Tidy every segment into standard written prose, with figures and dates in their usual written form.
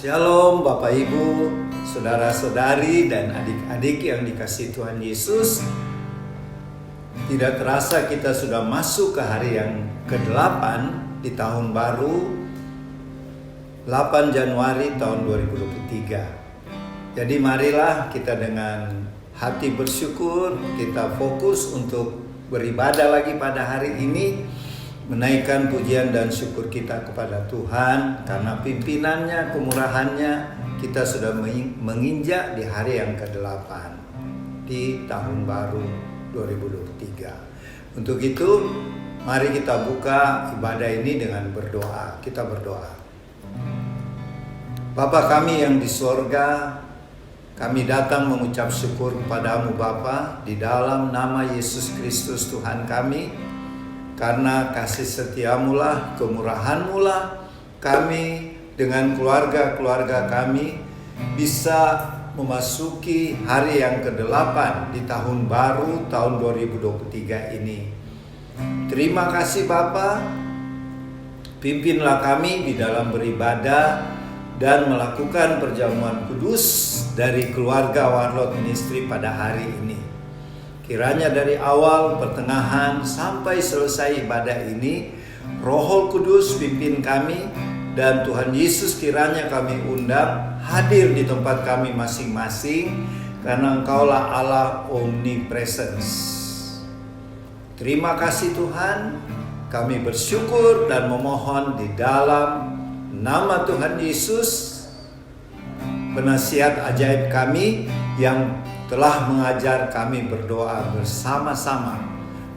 Shalom Bapak Ibu, saudara-saudari dan adik-adik yang dikasihi Tuhan Yesus. Tidak terasa kita sudah masuk ke hari yang ke-8 di tahun baru 8 Januari tahun 2023. Jadi marilah kita dengan hati bersyukur, kita fokus untuk beribadah lagi pada hari ini, menaikkan pujian dan syukur kita kepada Tuhan karena pimpinannya, kemurahannya kita sudah menginjak di hari yang ke-8 di tahun baru 2023. Untuk itu mari kita buka ibadah ini dengan berdoa. Kita berdoa. Bapa kami yang di sorga, kami datang mengucap syukur kepadamu Bapa di dalam nama Yesus Kristus Tuhan kami. Karena kasih setiamu lah, kemurahanmu lah, kami dengan keluarga-keluarga kami bisa memasuki hari yang ke-8 di tahun baru tahun 2023 ini. Terima kasih Bapa, pimpinlah kami di dalam beribadah dan melakukan perjamuan kudus dari keluarga Warlot Ministry pada hari ini. Kiranya dari awal, pertengahan, sampai selesai ibadah ini, Roh Kudus pimpin kami, dan Tuhan Yesus kiranya kami undang hadir di tempat kami masing-masing, karena Engkaulah Allah omnipresence. Terima kasih Tuhan, kami bersyukur dan memohon di dalam nama Tuhan Yesus, penasihat ajaib kami yang telah mengajar kami berdoa bersama-sama.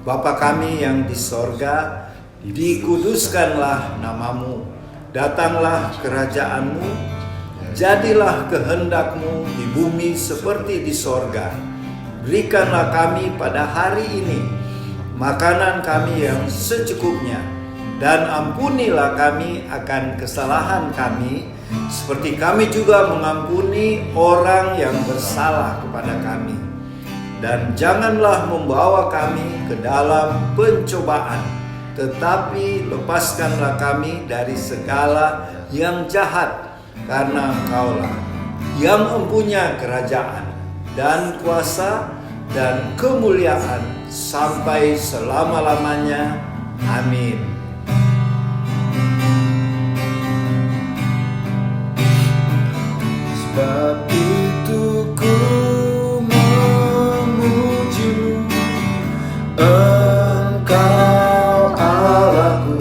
Bapa kami yang di sorga, dikuduskanlah namamu, datanglah kerajaanmu, jadilah kehendakmu di bumi seperti di sorga. Berikanlah kami pada hari ini makanan kami yang secukupnya, dan ampunilah kami akan kesalahan kami, seperti kami juga mengampuni orang yang bersalah kepada kami. Dan janganlah membawa kami ke dalam pencobaan, tetapi lepaskanlah kami dari segala yang jahat, karena Engkaulah yang mempunyai kerajaan dan kuasa dan kemuliaan sampai selama-lamanya. Amin. Sebab itu ku memujimu, Engkau Allahku.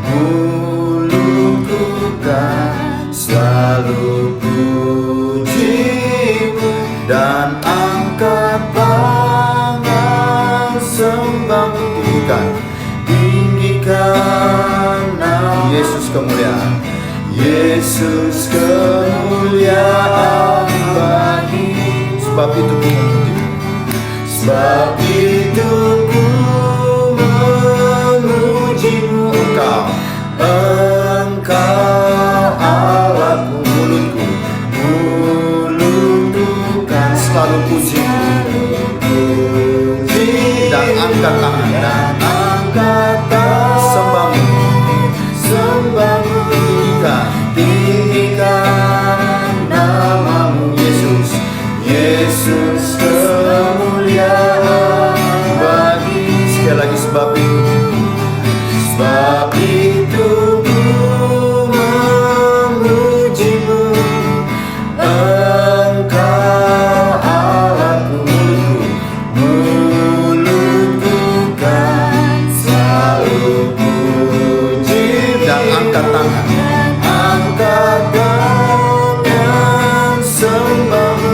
Mulutku kan selalu pujimu, dan angkat tangan sembahmu. Tinggikan nama Yesus kemuliaan, Yesus kemuliaan bagi. Sebab itu ku memujimu, sebab itu ku memujimu. Engkau Allahku. Mulutku kan selalu pujimu, dan angkat tangan sembahmu. Tinggikan namamu Yesus, Yesus kemuliaan bagi. Sekali lagi, sebab itu ku memujimu, Engkau Allahku. Mulutku kan selalu puji, dan angkat tangan sembahmu.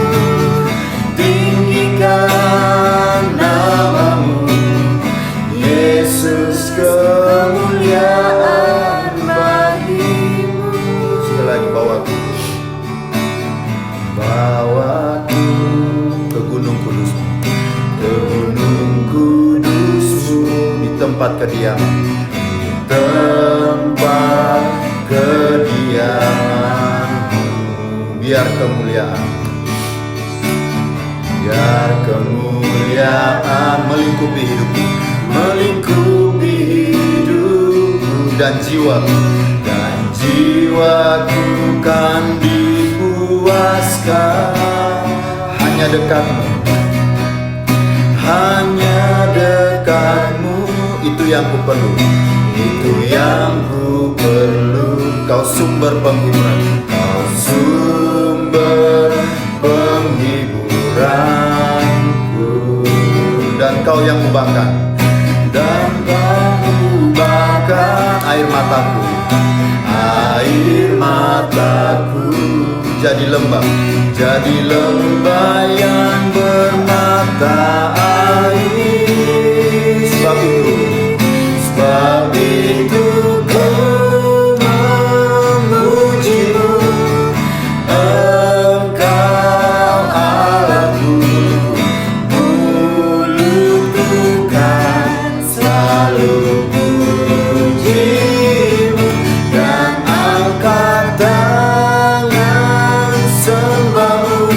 Tinggikan namamu Yesus, kemuliaan bagimu. Sekali lagi, bawaku ke gunung kudusmu, ke gunung kudusmu, di tempat kediaman, biar kemuliaan melingkupi hidupku dan jiwaku kan hanya dekatmu, hanya dekatmu, itu yang ku perlu, itu yang ku perlu. Kau sumber penghiburan, kau sumber penghiburanku, dan kau yang ubahkan, dan kau ubahkan air mataku, air mataku jadi lembah yang bermata air. Sebab itu ku memujimu, Engkau Allahku, mulutku kan selalu pujimu, dan angkat tangan sembahmu,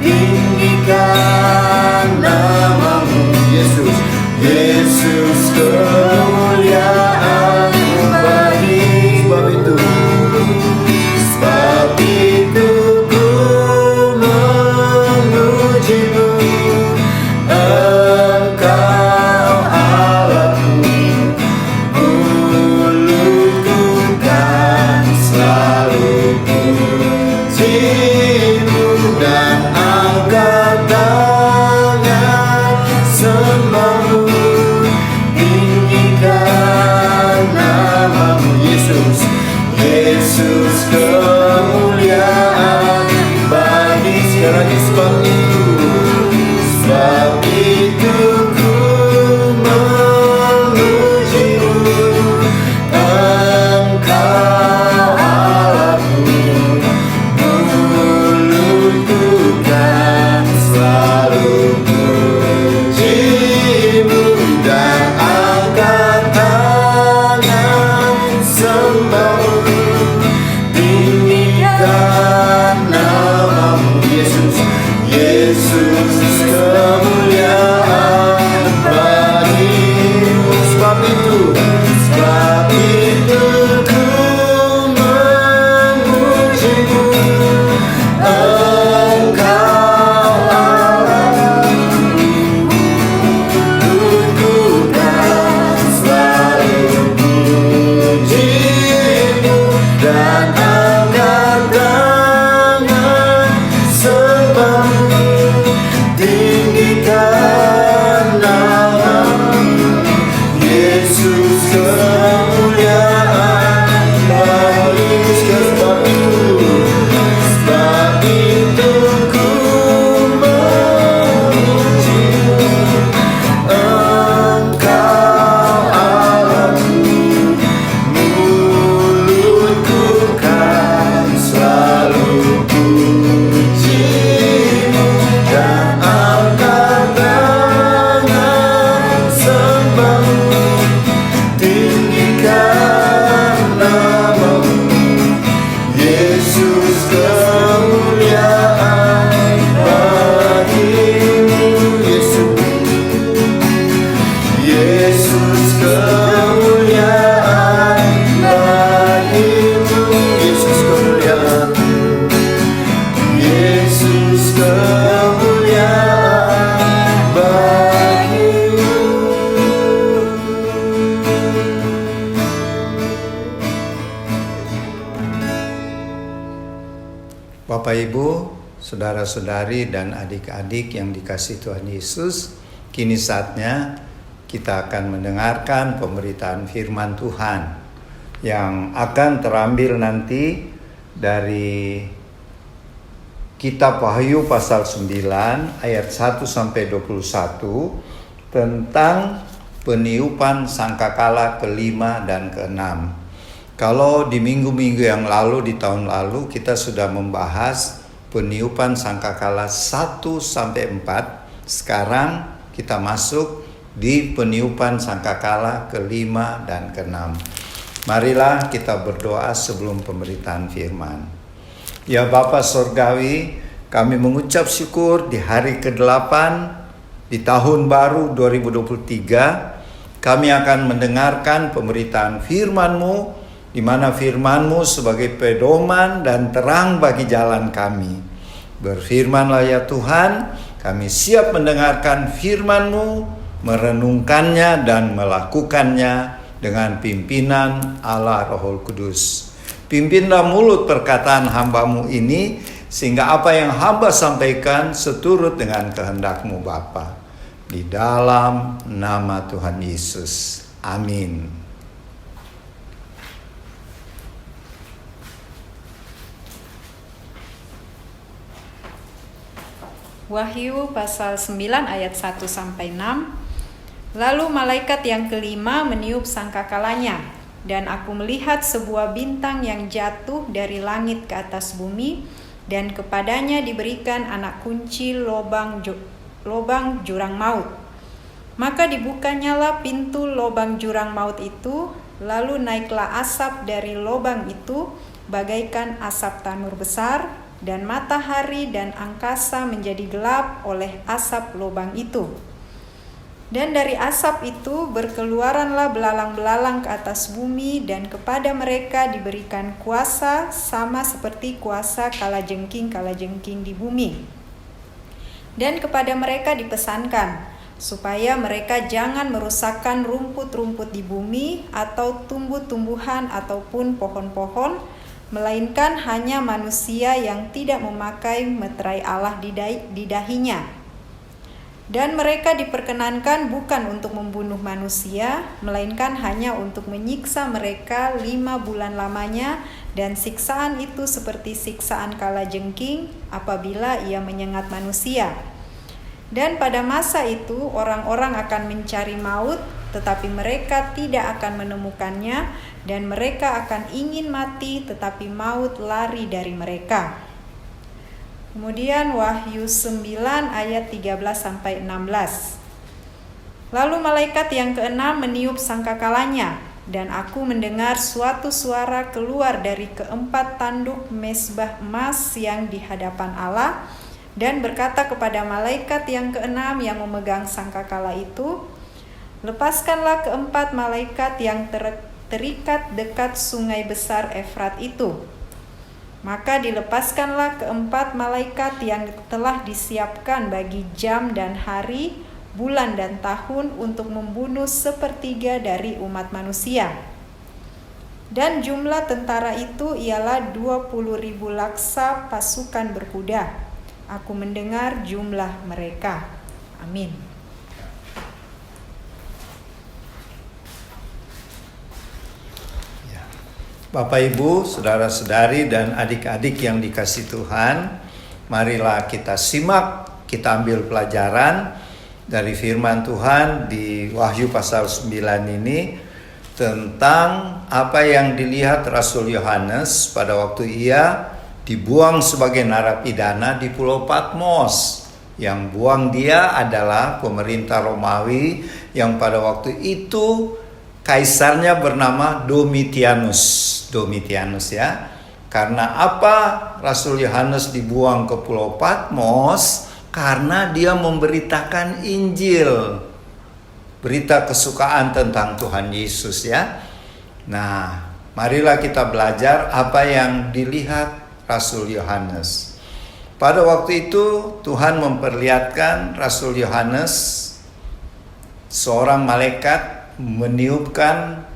tinggikan namamu, Yesus, Yesus kemuliaan bagi. Sebab itu ku memujimu, Engkau Allahku, mulutku kan selalu pujimu, dan angkat tangan sembahmu, tinggikan namamu, Yesus, Yesus kemuliaan bagi. Sekali lagi, sebab itu ku memujimu, Engkau Allahku, mulutku kan selalu pujimu, dan angkat tangan sembahmu, tinggikan namamu, Yesus, Yesus kemuliaan bagimu. Sebab itu ku memujimu, Engkau Allahku, mulutku kan selalu pujimu, dan angkat tangan sembahmu, tinggikan namamu, Yesus kemuliaan bagimu. Sebab itu ku memujimu, Engkau Allahku, mulutku kan selalu pujimu, dan angkat tangan sembahmu, tinggikan namamu, Yesus kemuliaan bagimu, Yesus kemuliaan bagimu, Yesus kemuliaan, Yesus kemuliaan bagimu. Bapak Ibu, saudara-saudari dan adik-adik yang dikasihi Tuhan Yesus, kini saatnya kita akan mendengarkan pemberitaan firman Tuhan yang akan terambil nanti dari Kitab Wahyu pasal 9 ayat 1 sampai 21 tentang peniupan sangkakala ke-5 dan ke-6. Kalau di minggu-minggu yang lalu, di tahun lalu, kita sudah membahas peniupan sangkakala 1 sampai 4. Sekarang kita masuk di peniupan sangkakala ke-5 dan ke-6. Marilah kita berdoa sebelum pemberitaan firman. Ya Bapa Surgawi, kami mengucap syukur di hari ke-8 di tahun baru 2023. Kami akan mendengarkan pemberitaan firman-Mu, di mana firman-Mu sebagai pedoman dan terang bagi jalan kami. Berfirmanlah ya Tuhan, kami siap mendengarkan firman-Mu, merenungkannya dan melakukannya dengan pimpinan Allah Roh Kudus. Pimpinlah mulut perkataan hamba-Mu ini, sehingga apa yang hamba sampaikan seturut dengan kehendak-Mu Bapa. Di dalam nama Tuhan Yesus. Amin. Wahyu pasal 9 ayat 1-6. Lalu malaikat yang kelima meniup sangkakalanya, dan aku melihat sebuah bintang yang jatuh dari langit ke atas bumi, dan kepadanya diberikan anak kunci lobang jurang maut. Maka dibukanyalah pintu lobang jurang maut itu, lalu naiklah asap dari lobang itu bagaikan asap tanur besar, dan matahari dan angkasa menjadi gelap oleh asap lobang itu. Dan dari asap itu berkeluaranlah belalang-belalang ke atas bumi, dan kepada mereka diberikan kuasa sama seperti kuasa kalajengking-kalajengking di bumi. Dan kepada mereka dipesankan supaya mereka jangan merusakkan rumput-rumput di bumi atau tumbuh-tumbuhan ataupun pohon-pohon, melainkan hanya manusia yang tidak memakai meterai Allah di dahinya. Dan mereka diperkenankan bukan untuk membunuh manusia, melainkan hanya untuk menyiksa mereka 5 bulan lamanya, dan siksaan itu seperti siksaan kalajengking apabila ia menyengat manusia. Dan pada masa itu orang-orang akan mencari maut, tetapi mereka tidak akan menemukannya, dan mereka akan ingin mati, tetapi maut lari dari mereka. Kemudian Wahyu 9 ayat 13-16. Lalu malaikat yang keenam meniup sangkakalanya, dan aku mendengar suatu suara keluar dari keempat tanduk mezbah emas yang di hadapan Allah, dan berkata kepada malaikat yang keenam yang memegang sangkakala itu, lepaskanlah keempat malaikat yang terikat dekat sungai besar Efrat itu. Maka dilepaskanlah keempat malaikat yang telah disiapkan bagi jam dan hari, bulan dan tahun untuk membunuh 1/3 dari umat manusia. Dan jumlah tentara itu ialah 20.000 laksa pasukan berkuda. Aku mendengar jumlah mereka. Amin. Bapak, Ibu, saudara-saudari, dan adik-adik yang dikasihi Tuhan, marilah kita simak, kita ambil pelajaran dari firman Tuhan di Wahyu pasal 9 ini tentang apa yang dilihat Rasul Yohanes pada waktu ia dibuang sebagai narapidana di Pulau Patmos. Yang buang dia adalah pemerintah Romawi yang pada waktu itu kaisarnya bernama Domitianus ya. Karena apa Rasul Yohanes dibuang ke Pulau Patmos? Karena dia memberitakan Injil, berita kesukaan tentang Tuhan Yesus ya. Nah, marilah kita belajar apa yang dilihat Rasul Yohanes. Pada waktu itu Tuhan memperlihatkan Rasul Yohanes, seorang malaikat meniupkan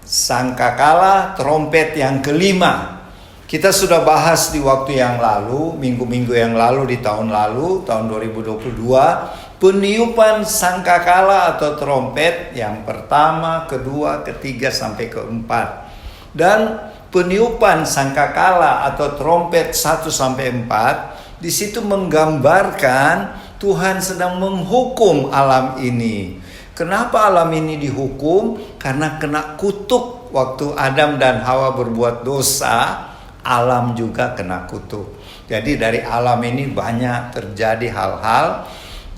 sangkakala trompet yang kelima. Kita sudah bahas di waktu yang lalu, minggu-minggu yang lalu, di tahun lalu, tahun 2022, peniupan sangkakala atau trompet yang pertama, kedua, ketiga, sampai keempat. Dan peniupan sangkakala atau trompet 1 sampai 4, di situ menggambarkan Tuhan sedang menghukum alam ini. Kenapa alam ini dihukum? Karena kena kutuk waktu Adam dan Hawa berbuat dosa, alam juga kena kutuk. Jadi dari alam ini banyak terjadi hal-hal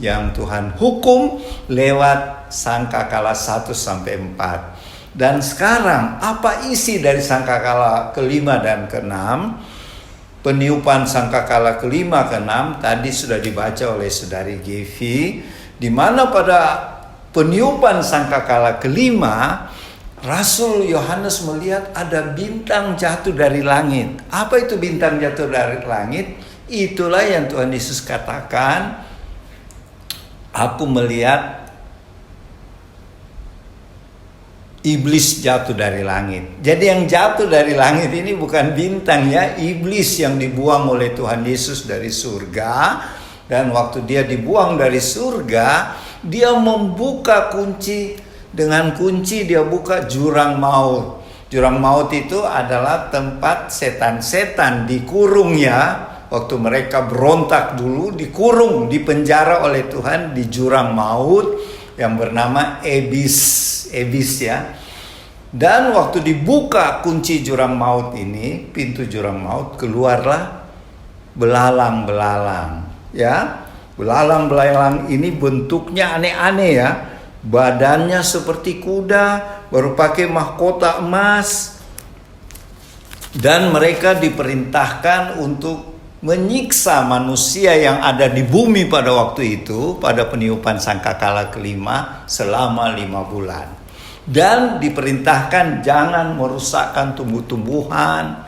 yang Tuhan hukum lewat sangkakala 1 sampai 4. Dan sekarang apa isi dari sangkakala kelima dan keenam? Peniupan sangkakala kelima keenam tadi sudah dibaca oleh Saudari Gevi, di mana pada peniupan sangkakala kelima, Rasul Yohanes melihat ada bintang jatuh dari langit. Apa itu bintang jatuh dari langit? Itulah yang Tuhan Yesus katakan, aku melihat iblis jatuh dari langit. Jadi yang jatuh dari langit ini bukan bintang ya, iblis yang dibuang oleh Tuhan Yesus dari surga. Dan waktu dia dibuang dari surga, dia membuka kunci, dengan kunci dia buka jurang maut. Jurang maut itu adalah tempat setan-setan dikurung ya. Waktu mereka berontak dulu, dikurung, dipenjara oleh Tuhan di jurang maut yang bernama Ebis ya. Dan waktu dibuka kunci jurang maut ini, pintu jurang maut, keluarlah belalang-belalang ya. Belalang-belalang ini bentuknya aneh-aneh ya. Badannya seperti kuda, baru pakai mahkota emas. Dan mereka diperintahkan untuk menyiksa manusia yang ada di bumi pada waktu itu, pada peniupan sangkakala kelima selama 5 bulan. Dan diperintahkan jangan merusakkan tumbuh-tumbuhan,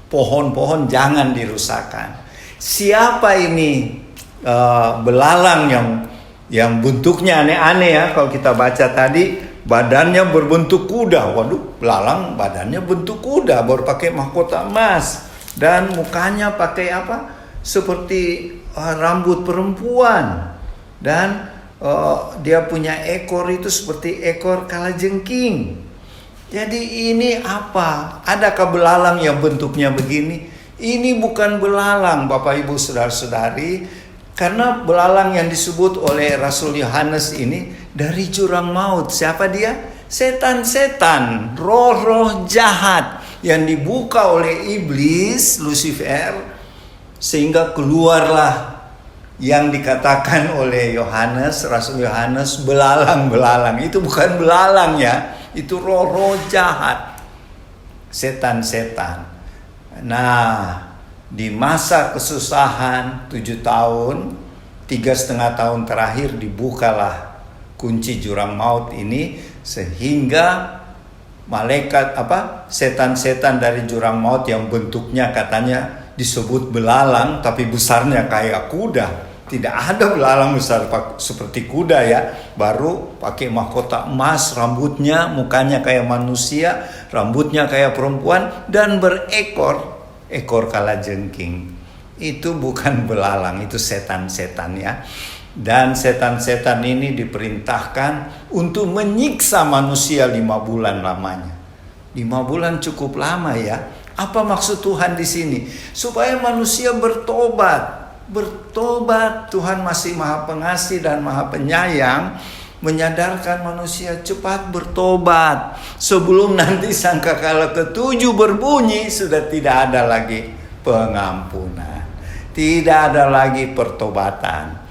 pohon-pohon jangan dirusakkan. Siapa ini belalang yang bentuknya aneh-aneh ya? Kalau kita baca tadi, badannya berbentuk kuda. Waduh, belalang badannya bentuk kuda, baru pakai mahkota emas. Dan mukanya pakai apa? Seperti rambut perempuan. Dan dia punya ekor itu seperti ekor kalajengking. Jadi ini apa? Adakah belalang yang bentuknya begini? Ini bukan belalang, Bapak Ibu Saudara-saudari. Karena belalang yang disebut oleh Rasul Yohanes ini dari jurang maut. Siapa dia? Setan-setan, roh-roh jahat yang dibuka oleh iblis, Lucifer, sehingga keluarlah yang dikatakan oleh Yohanes, Rasul Yohanes, belalang-belalang. Itu bukan belalang ya, itu roh-roh jahat, setan-setan. Nah, di masa kesusahan 7 tahun, 3,5 tahun terakhir dibukalah kunci jurang maut ini, sehingga malaikat setan-setan dari jurang maut yang bentuknya katanya disebut belalang tapi besarnya kayak kuda. Tidak ada belalang besar seperti kuda ya. Baru pakai mahkota emas, rambutnya, mukanya kayak manusia, rambutnya kayak perempuan, dan ekor kalajengking. Itu bukan belalang, itu setan-setan ya. Dan setan-setan ini diperintahkan untuk menyiksa manusia 5 bulan lamanya. 5 bulan cukup lama ya. Apa maksud Tuhan di sini? Supaya manusia bertobat. Bertobat. Tuhan masih Maha Pengasih dan Maha Penyayang, menyadarkan manusia cepat bertobat sebelum nanti sangkakala ke-7 berbunyi, sudah tidak ada lagi pengampunan, tidak ada lagi pertobatan.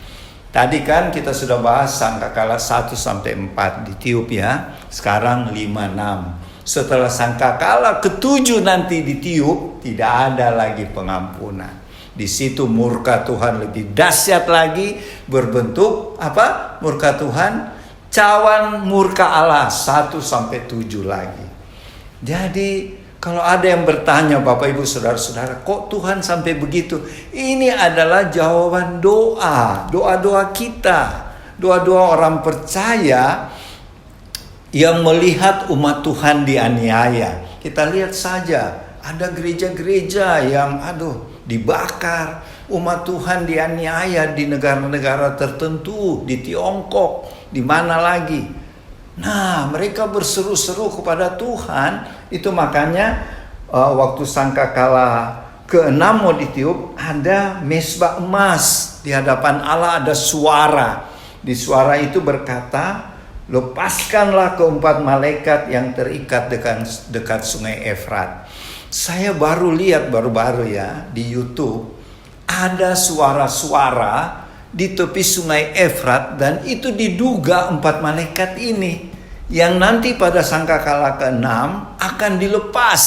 Tadi kan kita sudah bahas sangkakala 1-4 ditiup ya. Sekarang 5-6. Setelah sangkakala ke-7 nanti ditiup, tidak ada lagi pengampunan. Di situ murka Tuhan lebih dahsyat lagi, berbentuk apa? Murka Tuhan, cawan murka Allah 1-7 lagi. Jadi kalau ada yang bertanya, Bapak Ibu Saudara-saudara, kok Tuhan sampai begitu? Ini adalah jawaban doa-doa kita, doa-doa orang percaya yang melihat umat Tuhan dianiaya. Kita lihat saja, ada gereja-gereja yang dibakar, umat Tuhan dianiaya di negara-negara tertentu, di Tiongkok, di mana lagi. Nah, mereka berseru-seru kepada Tuhan. Itu makanya waktu sangkakala ke-6 mau ditiup, ada mesbah emas di hadapan Allah, ada suara. Di suara itu berkata, lepaskanlah ke-4 malaikat yang terikat dekat sungai Efrat. Saya baru lihat baru-baru ya di YouTube, ada suara-suara di tepi sungai Efrat, dan itu diduga 4 malaikat ini yang nanti pada sangkakala ke-6 akan dilepas.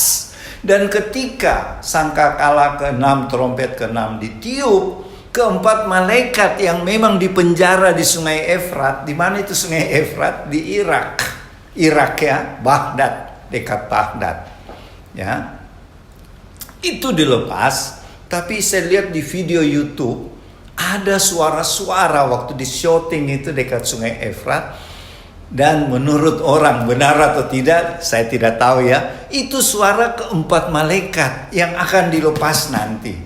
Dan ketika sangkakala ke-6, trompet ke-6 ditiup, ke-4 malaikat yang memang dipenjara di sungai Efrat. Di mana itu sungai Efrat? Di Irak ya, Baghdad, dekat Baghdad ya. Itu dilepas, Tapi saya lihat di video YouTube ada suara-suara waktu di syuting itu dekat Sungai Efrat. Dan menurut orang, benar atau tidak, saya tidak tahu ya. Itu suara keempat malaikat yang akan dilepas nanti.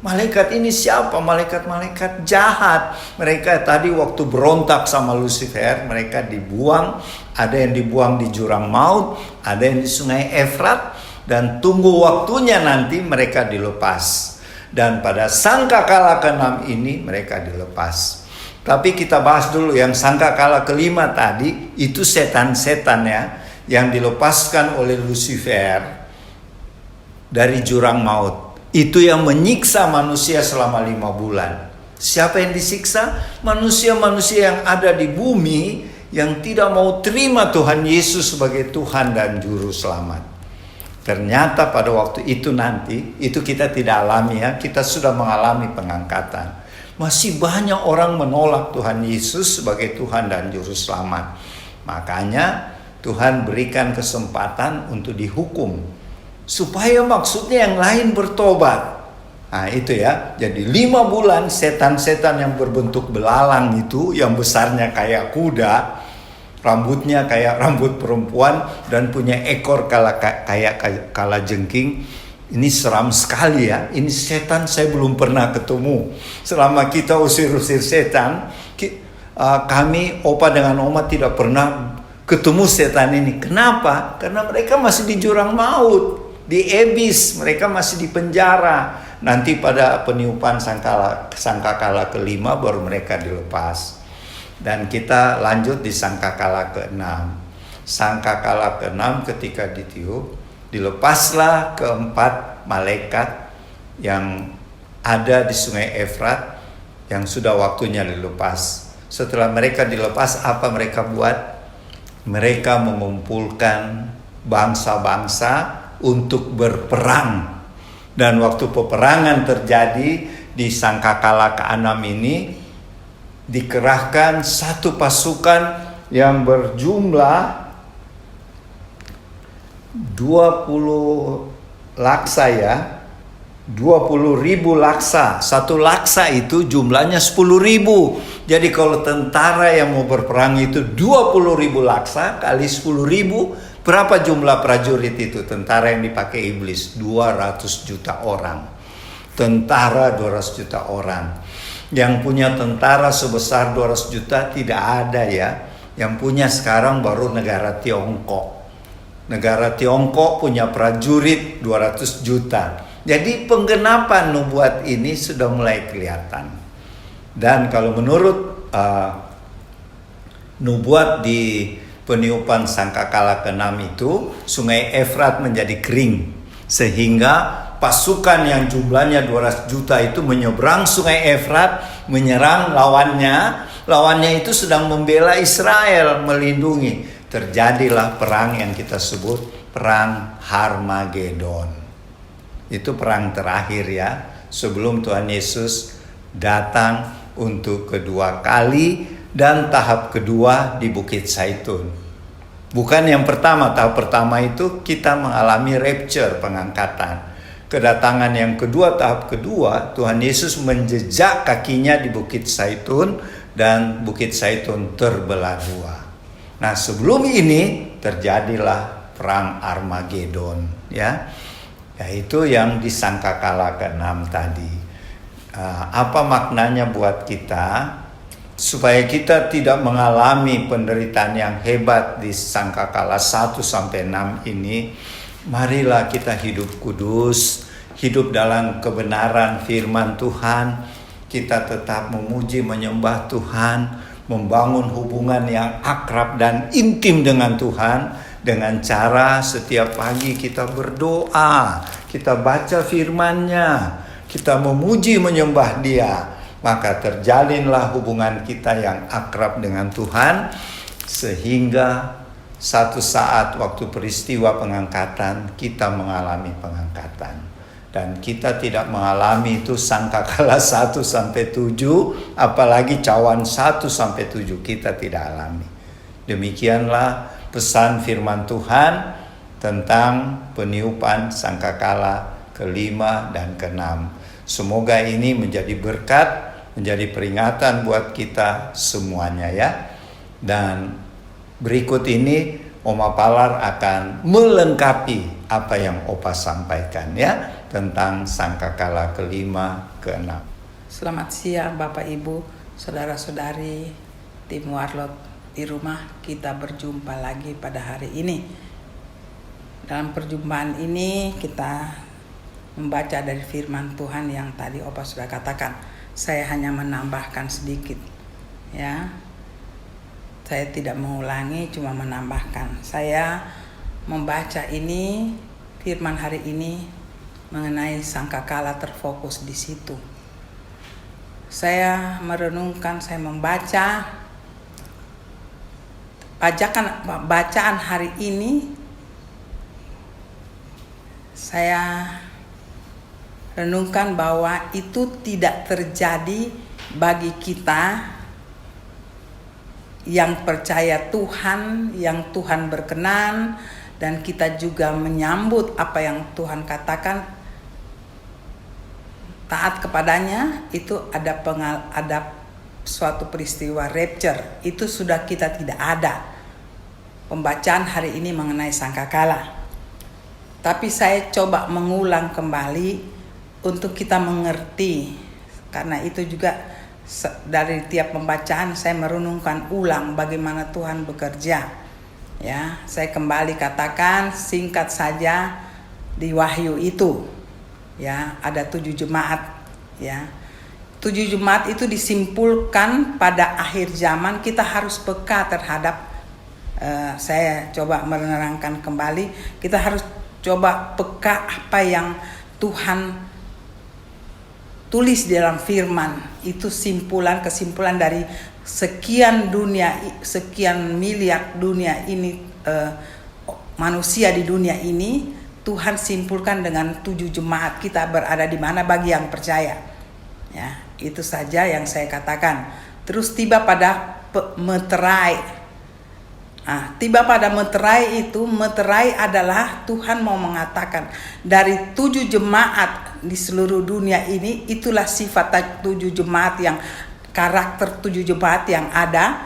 Malaikat ini siapa? Malaikat-malaikat jahat. Mereka tadi waktu berontak sama Lucifer, mereka dibuang. Ada yang dibuang di jurang maut, ada yang di Sungai Efrat. Dan tunggu waktunya nanti mereka dilepas. Dan pada sangkakala ke-6 ini mereka dilepas. Tapi kita bahas dulu yang sangkakala kelima tadi, itu setan-setan ya, yang dilepaskan oleh Lucifer dari jurang maut. Itu yang menyiksa manusia selama 5 bulan. Siapa yang disiksa? Manusia-manusia yang ada di bumi yang tidak mau terima Tuhan Yesus sebagai Tuhan dan Juru Selamat. Ternyata pada waktu itu nanti, itu kita tidak alami ya, kita sudah mengalami pengangkatan. Masih banyak orang menolak Tuhan Yesus sebagai Tuhan dan Juru Selamat. Makanya Tuhan berikan kesempatan untuk dihukum. Supaya maksudnya yang lain bertobat. Nah itu ya, jadi 5 bulan setan-setan yang berbentuk belalang itu, yang besarnya kayak kuda, rambutnya kayak rambut perempuan dan punya ekor kayak kalajengking. Ini seram sekali ya. Ini setan saya belum pernah ketemu. Selama kita usir-usir setan, kami opa dengan oma tidak pernah ketemu setan ini. Kenapa? Karena mereka masih di jurang maut, di ebis, mereka masih di penjara. Nanti pada peniupan sangkakala kelima baru mereka dilepas. Dan kita lanjut di sangkakala ke-6. Sangkakala ke-6 ketika ditiup, dilepaslah keempat malaikat yang ada di Sungai Efrat yang sudah waktunya dilepas. Setelah mereka dilepas, apa mereka buat? Mereka mengumpulkan bangsa-bangsa untuk berperang. Dan waktu peperangan terjadi di sangkakala ke-6 ini, dikerahkan satu pasukan yang berjumlah 20 laksa ya, 20.000 laksa. Satu laksa itu jumlahnya 10.000. Jadi kalau tentara yang mau berperang itu 20.000 laksa kali 10.000, berapa jumlah prajurit itu? Tentara yang dipakai iblis 200 juta orang. Tentara 200 juta orang. Yang punya tentara sebesar 200 juta tidak ada ya. Yang punya sekarang baru negara Tiongkok. Negara Tiongkok punya prajurit 200 juta. Jadi penggenapan nubuat ini sudah mulai kelihatan. Dan kalau menurut nubuat di peniupan sangkakala ke-6 itu, Sungai Efrat menjadi kering. Sehingga pasukan yang jumlahnya 200 juta itu menyeberang Sungai Efrat, menyerang lawannya. Lawannya itu sedang membela Israel, melindungi. Terjadilah perang yang kita sebut perang Harmagedon. Itu perang terakhir ya, sebelum Tuhan Yesus datang untuk kedua kali dan tahap kedua di Bukit Zaitun. Bukan yang pertama, tahap pertama itu kita mengalami rapture, pengangkatan. Kedatangan yang kedua, tahap kedua, Tuhan Yesus menjejak kakinya di Bukit Zaitun dan Bukit Zaitun terbelah dua. Nah, sebelum ini terjadilah perang Armageddon ya. Yaitu yang di sangkakala ke-6 tadi. Apa maknanya buat kita? Supaya kita tidak mengalami penderitaan yang hebat di sangkakala 1 sampai 6 ini, marilah kita hidup kudus, hidup dalam kebenaran firman Tuhan. Kita tetap memuji, menyembah Tuhan, membangun hubungan yang akrab dan intim dengan Tuhan dengan cara setiap pagi kita berdoa, kita baca firman-Nya, kita memuji, menyembah Dia. Maka terjalinlah hubungan kita yang akrab dengan Tuhan, sehingga satu saat waktu peristiwa pengangkatan kita mengalami pengangkatan. Dan kita tidak mengalami itu sangkakala 1 sampai 7, apalagi cawan 1 sampai 7 kita tidak alami. Demikianlah pesan firman Tuhan tentang peniupan sangkakala ke-5 dan ke-6. Semoga ini menjadi berkat, menjadi peringatan buat kita semuanya ya. Dan berikut ini Oma Palar akan melengkapi apa yang Opa sampaikan ya, tentang sangkakala ke-5, ke-6. Selamat siang Bapak Ibu, saudara-saudari tim Warlot di rumah. Kita berjumpa lagi pada hari ini. Dalam perjumpaan ini kita membaca dari firman Tuhan yang tadi Opa sudah katakan. Saya hanya menambahkan sedikit ya. Saya tidak mengulangi, cuma menambahkan. Saya membaca ini, firman hari ini mengenai sangkakala, terfokus di situ. Saya merenungkan, saya membaca bacaan hari ini. Saya renungkan bahwa itu tidak terjadi bagi kita yang percaya Tuhan, yang Tuhan berkenan, dan kita juga menyambut apa yang Tuhan katakan, taat kepadanya. Itu ada suatu peristiwa rapture. Itu sudah kita tidak ada. Pembacaan hari ini mengenai sangkakala. Tapi saya coba mengulang kembali untuk kita mengerti, karena itu juga dari tiap pembacaan saya merenungkan ulang bagaimana Tuhan bekerja. Ya, saya kembali katakan singkat saja, di Wahyu itu ya ada 7 jemaat ya. 7 jemaat itu disimpulkan pada akhir zaman kita harus peka terhadap saya coba menerangkan kembali, kita harus coba peka apa yang Tuhan tulis di dalam firman. Itu kesimpulan dari sekian miliar dunia ini, manusia di dunia ini, Tuhan simpulkan dengan 7 jemaat. Kita berada di mana bagi yang percaya ya. Itu saja yang saya katakan. Terus tiba pada meterai. Tiba pada meterai itu, meterai adalah Tuhan mau mengatakan dari 7 jemaat di seluruh dunia ini, itulah sifat 7 jemaat, yang karakter 7 jemaat yang ada,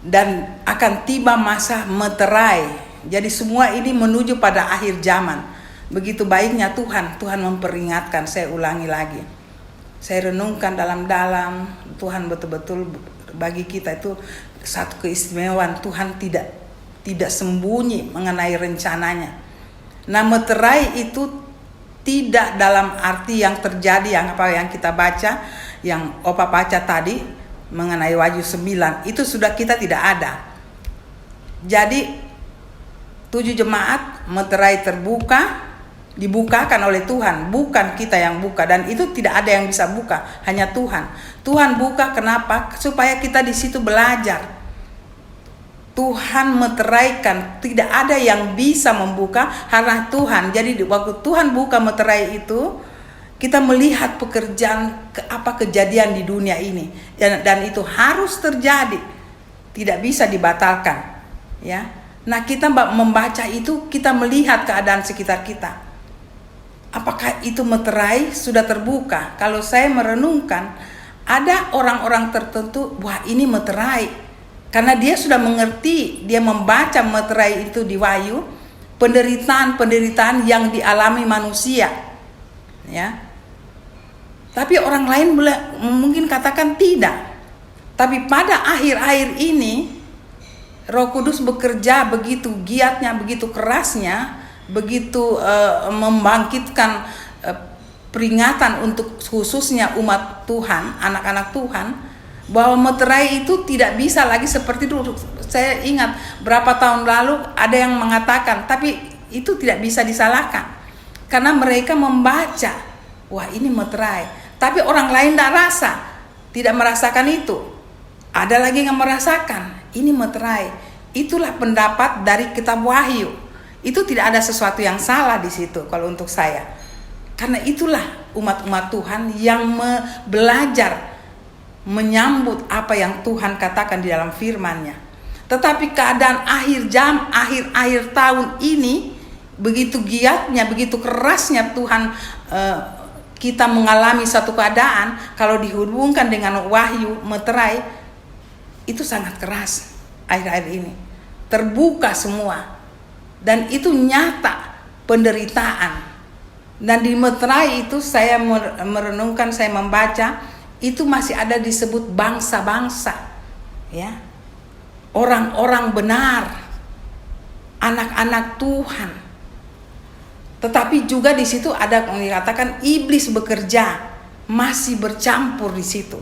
dan akan tiba masa meterai. Jadi semua ini menuju pada akhir zaman. Begitu baiknya Tuhan memperingatkan. Saya ulangi lagi, saya renungkan dalam-dalam. Tuhan betul-betul bagi kita itu satu keistimewaan. Tuhan tidak sembunyi mengenai rencananya. Nah, meterai itu tidak dalam arti yang terjadi yang kita baca, yang Opa baca tadi mengenai Wahyu 9, itu sudah kita tidak ada. Jadi 7 jemaat meterai dibukakan oleh Tuhan, bukan kita yang buka, dan itu tidak ada yang bisa buka, hanya Tuhan. Tuhan buka, kenapa? Supaya kita di situ belajar. Tuhan meteraikan, tidak ada yang bisa membuka karena Tuhan. Jadi waktu Tuhan buka meterai itu, kita melihat pekerjaan kejadian di dunia ini, dan itu harus terjadi, tidak bisa dibatalkan ya. Nah, kita membaca itu, kita melihat keadaan sekitar kita. Apakah itu meterai sudah terbuka? Kalau saya merenungkan, ada orang-orang tertentu, wah ini meterai. Karena dia sudah mengerti, dia membaca meterai itu di Wahyu, penderitaan yang dialami manusia. Ya. Tapi orang lain mungkin katakan tidak. Tapi pada akhir-akhir ini, Roh Kudus bekerja begitu giatnya, begitu kerasnya, begitu membangkitkan peringatan untuk khususnya umat Tuhan, anak-anak Tuhan, bahwa meterai itu tidak bisa lagi seperti dulu. Saya ingat berapa tahun lalu ada yang mengatakan, tapi itu tidak bisa disalahkan karena mereka membaca, wah ini meterai, tapi orang lain tidak merasakan itu. Ada lagi yang merasakan, ini meterai. Itulah pendapat dari kitab Wahyu. Itu tidak ada sesuatu yang salah di situ kalau untuk saya. Karena itulah umat-umat Tuhan yang belajar menyambut apa yang Tuhan katakan di dalam firman-Nya. Tetapi keadaan akhir tahun ini begitu giatnya, begitu kerasnya Tuhan kita mengalami satu keadaan, kalau dihubungkan dengan wahyu meterai, itu sangat keras akhir-akhir ini. Terbuka semua. Dan itu nyata penderitaan. Dan di meterai itu saya merenungkan, saya membaca, itu masih ada disebut bangsa-bangsa. Ya. Orang-orang benar. Anak-anak Tuhan. Tetapi juga di situ ada yang dikatakan iblis bekerja, masih bercampur di situ.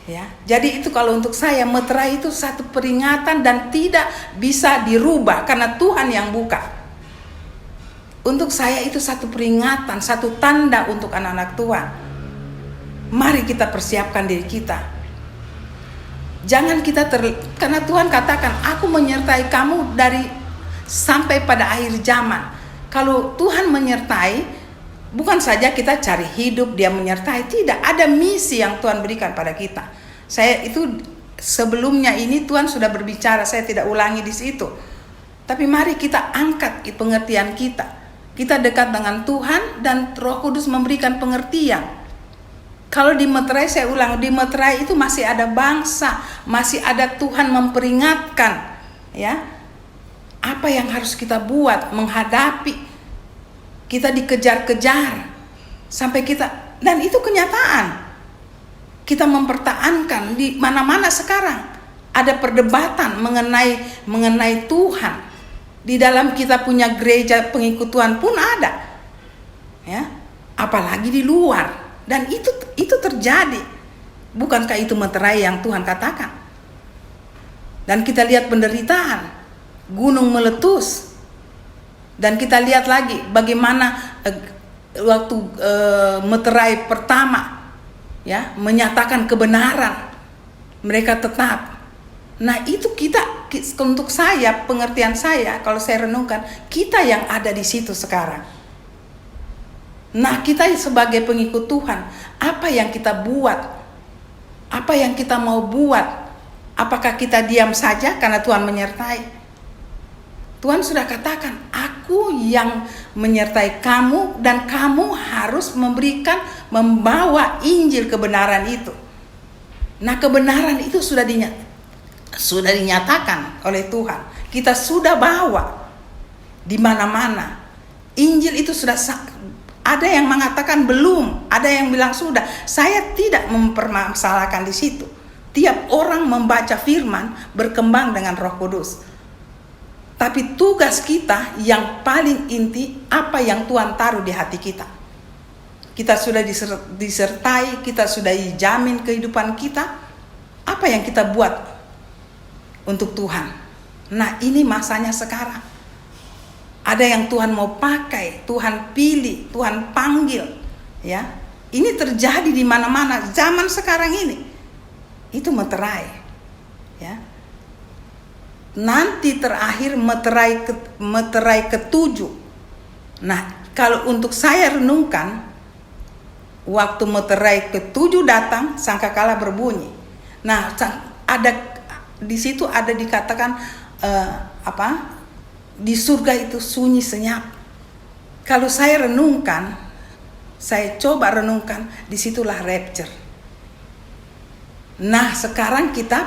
Ya, jadi itu kalau untuk saya meterai itu satu peringatan dan tidak bisa dirubah karena Tuhan yang buka. Untuk saya itu satu peringatan, satu tanda untuk anak-anak Tuhan. Mari kita persiapkan diri kita. Jangan kita karena Tuhan katakan, aku menyertai kamu dari sampai pada akhir zaman. Kalau Tuhan menyertai, bukan saja kita cari hidup, dia menyertai. Tidak, ada misi yang Tuhan berikan pada kita. Saya itu sebelumnya ini Tuhan sudah berbicara, saya tidak ulangi di situ. Tapi mari kita angkat pengertian kita. Kita dekat dengan Tuhan dan Roh Kudus memberikan pengertian. Kalau di meterai, saya ulang, di meterai itu masih ada bangsa, masih ada Tuhan memperingatkan, ya. Apa yang harus kita buat menghadapi kita dikejar-kejar sampai kita, dan itu kenyataan. Kita mempertahankan di mana-mana sekarang ada perdebatan mengenai Tuhan. Di dalam kita punya gereja pengikut Tuhan pun ada. Ya, apalagi di luar. Dan itu terjadi. Bukankah itu meterai yang Tuhan katakan? Dan kita lihat penderitaan. Gunung meletus, dan kita lihat lagi bagaimana waktu meterai pertama, ya, menyatakan kebenaran, mereka tetap. Nah itu kita, untuk saya, pengertian saya, kalau saya renungkan, kita yang ada di situ sekarang. Nah kita sebagai pengikut Tuhan, apa yang kita buat, apa yang kita mau buat? Apakah kita diam saja karena Tuhan menyertai? Tuhan sudah katakan, aku yang menyertai kamu dan kamu harus membawa Injil kebenaran itu. Nah kebenaran itu sudah dinyatakan oleh Tuhan. Kita sudah bawa di mana-mana. Injil itu sudah, ada yang mengatakan belum, ada yang bilang sudah. Saya tidak mempermasalahkan di situ. Tiap orang membaca firman berkembang dengan Roh Kudus. Tapi tugas kita yang paling inti, apa yang Tuhan taruh di hati kita. Kita sudah disertai, kita sudah dijamin kehidupan kita. Apa yang kita buat untuk Tuhan? Nah ini masanya sekarang. Ada yang Tuhan mau pakai, Tuhan pilih, Tuhan panggil. Ya, ini terjadi di mana-mana zaman sekarang ini. Itu meterai. Ya. Nanti terakhir meterai ke-7. Nah, kalau untuk saya renungkan, waktu meterai ke-7 datang, sangkakala berbunyi. Nah, ada di situ ada dikatakan di surga itu sunyi senyap. Kalau saya renungkan, saya coba renungkan, disitulah rapture. Nah, sekarang kita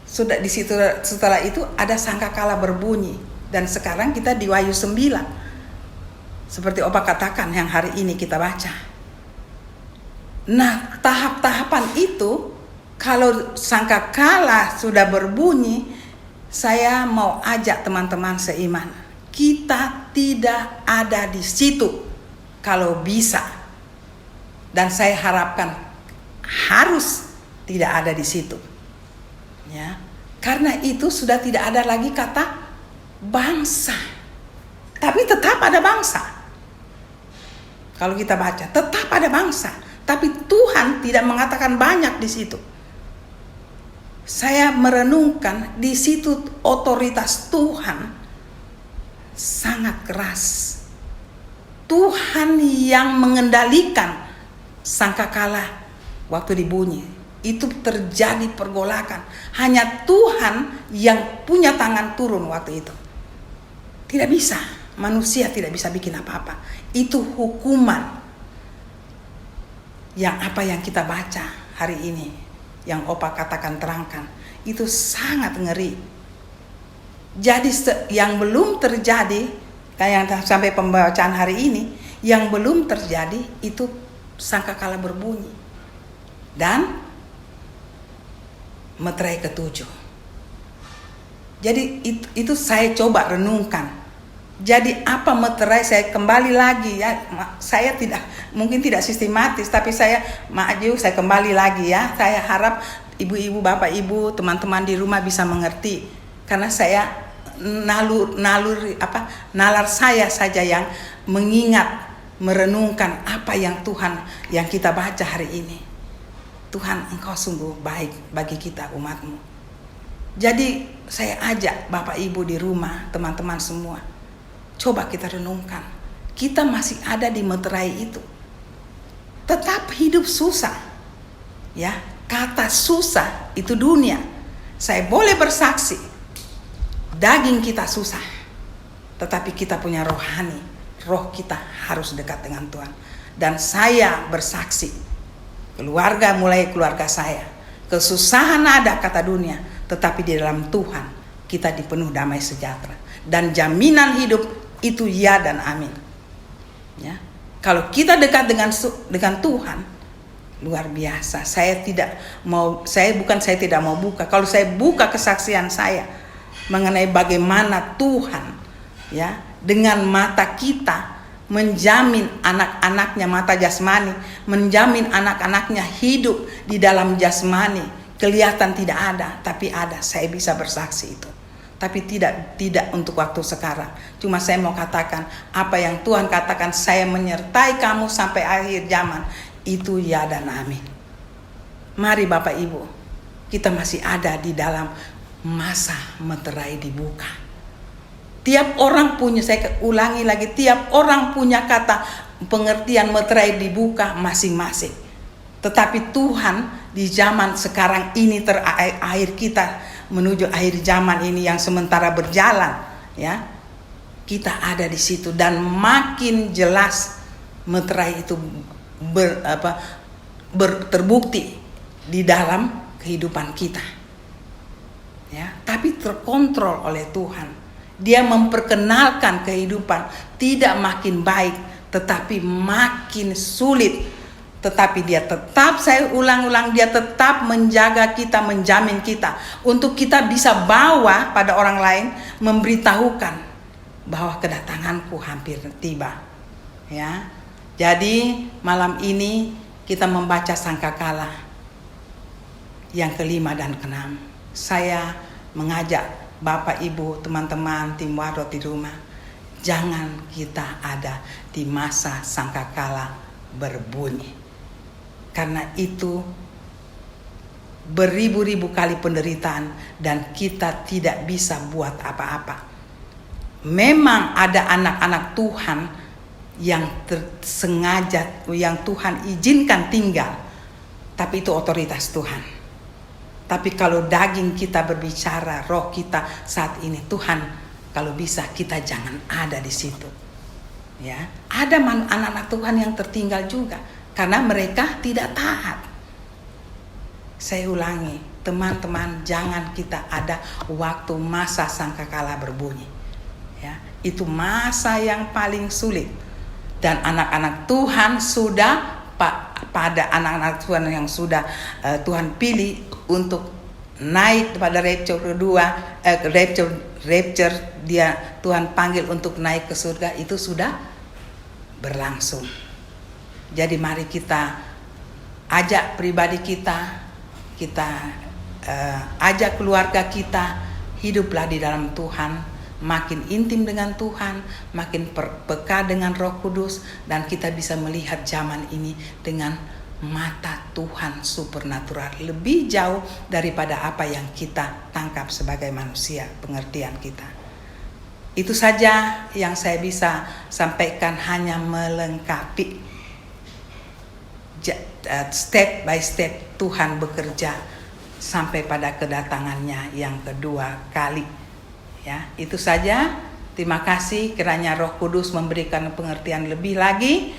sudah di situ, setelah itu ada sangkakala berbunyi, dan sekarang kita di Wahyu 9 seperti Opa katakan yang hari ini kita baca. Nah tahap-tahapan itu, kalau sangkakala sudah berbunyi, saya mau ajak teman-teman seiman, kita tidak ada di situ kalau bisa, dan saya harapkan harus tidak ada di situ. Ya, karena itu sudah tidak ada lagi kata bangsa, tapi tetap ada bangsa. Kalau kita baca, tetap ada bangsa, tapi Tuhan tidak mengatakan banyak di situ. Saya merenungkan di situ otoritas Tuhan sangat keras. Tuhan yang mengendalikan sangkakala waktu dibunyi. Itu terjadi pergolakan. Hanya Tuhan yang punya tangan turun waktu itu. Tidak bisa Manusia tidak bisa bikin apa-apa. Itu hukuman. Yang apa yang kita baca hari ini, yang Opa katakan terangkan, itu sangat ngeri. Jadi yang belum terjadi, kayak yang sampai pembacaan hari ini, yang belum terjadi itu sangkakala berbunyi. Dan meterai ketujuh. Jadi itu saya coba renungkan. Jadi apa meterai, saya kembali lagi ya, saya mungkin tidak sistematis, tapi saya kembali lagi ya. Saya harap ibu-ibu, bapak ibu, teman-teman di rumah bisa mengerti, karena saya nalar saya saja yang mengingat, merenungkan apa yang Tuhan yang kita baca hari ini. Tuhan, Engkau sungguh baik bagi kita umat-Mu. Jadi saya ajak bapak ibu di rumah, teman-teman semua, coba kita renungkan. Kita masih ada di meterai itu. Tetap hidup susah. Ya, kata susah itu dunia. Saya boleh bersaksi, daging kita susah, tetapi kita punya rohani. Roh kita harus dekat dengan Tuhan. Dan saya bersaksi, mulai keluarga saya, kesusahan ada kata dunia, tetapi di dalam Tuhan kita dipenuh damai sejahtera. Dan jaminan hidup itu ya dan amin. Ya, kalau kita dekat dengan Tuhan, luar biasa. Saya tidak mau buka. Kalau saya buka kesaksian saya mengenai bagaimana Tuhan, ya, dengan mata kita menjamin anak-anaknya, mata jasmani, menjamin anak-anaknya hidup di dalam jasmani. Kelihatan tidak ada, tapi ada. Saya bisa bersaksi itu. Tapi tidak untuk waktu sekarang. Cuma saya mau katakan apa yang Tuhan katakan, saya menyertai kamu sampai akhir zaman. Itu ya dan amin. Mari Bapak Ibu, kita masih ada di dalam masa meterai dibuka. Tiap orang punya, saya ulangi lagi, tiap orang punya kata pengertian meterai dibuka masing-masing. Tetapi Tuhan di zaman sekarang ini terakhir kita menuju akhir zaman ini yang sementara berjalan, ya, kita ada di situ dan makin jelas meterai itu terbukti di dalam kehidupan kita, ya, tapi terkontrol oleh Tuhan. Dia memperkenalkan kehidupan tidak makin baik, tetapi makin sulit. Tetapi dia tetap, saya ulang-ulang, dia tetap menjaga kita, menjamin kita, untuk kita bisa bawa pada orang lain, memberitahukan bahwa kedatanganku hampir tiba. Ya, jadi malam ini kita membaca sangkakala yang kelima dan keenam. Saya mengajak Bapak, Ibu, teman-teman, tim Wadot di rumah, jangan kita ada di masa sangkakala berbunyi. Karena itu beribu-ribu kali penderitaan dan kita tidak bisa buat apa-apa. Memang ada anak-anak Tuhan yang sengaja, yang Tuhan izinkan tinggal, tapi itu otoritas Tuhan. Tapi kalau daging kita berbicara, roh kita saat ini, Tuhan, kalau bisa kita jangan ada di situ. Ya, ada anak-anak Tuhan yang tertinggal juga karena mereka tidak taat. Saya ulangi, teman-teman, jangan kita ada waktu masa sangkakala berbunyi. Ya, itu masa yang paling sulit. Dan anak-anak Tuhan sudah pada anak-anak Tuhan yang sudah Tuhan pilih untuk naik pada rapture kedua, rapture dia Tuhan panggil untuk naik ke surga, itu sudah berlangsung. Jadi mari kita ajak pribadi kita ajak keluarga kita, hiduplah di dalam Tuhan, makin intim dengan Tuhan, makin peka dengan Roh Kudus, dan kita bisa melihat zaman ini dengan mata Tuhan supernatural, lebih jauh daripada apa yang kita tangkap sebagai manusia, pengertian kita. Itu saja yang saya bisa sampaikan, hanya melengkapi step by step Tuhan bekerja sampai pada kedatangannya yang kedua kali. Ya, itu saja. Terima kasih kiranya Roh Kudus memberikan pengertian lebih lagi.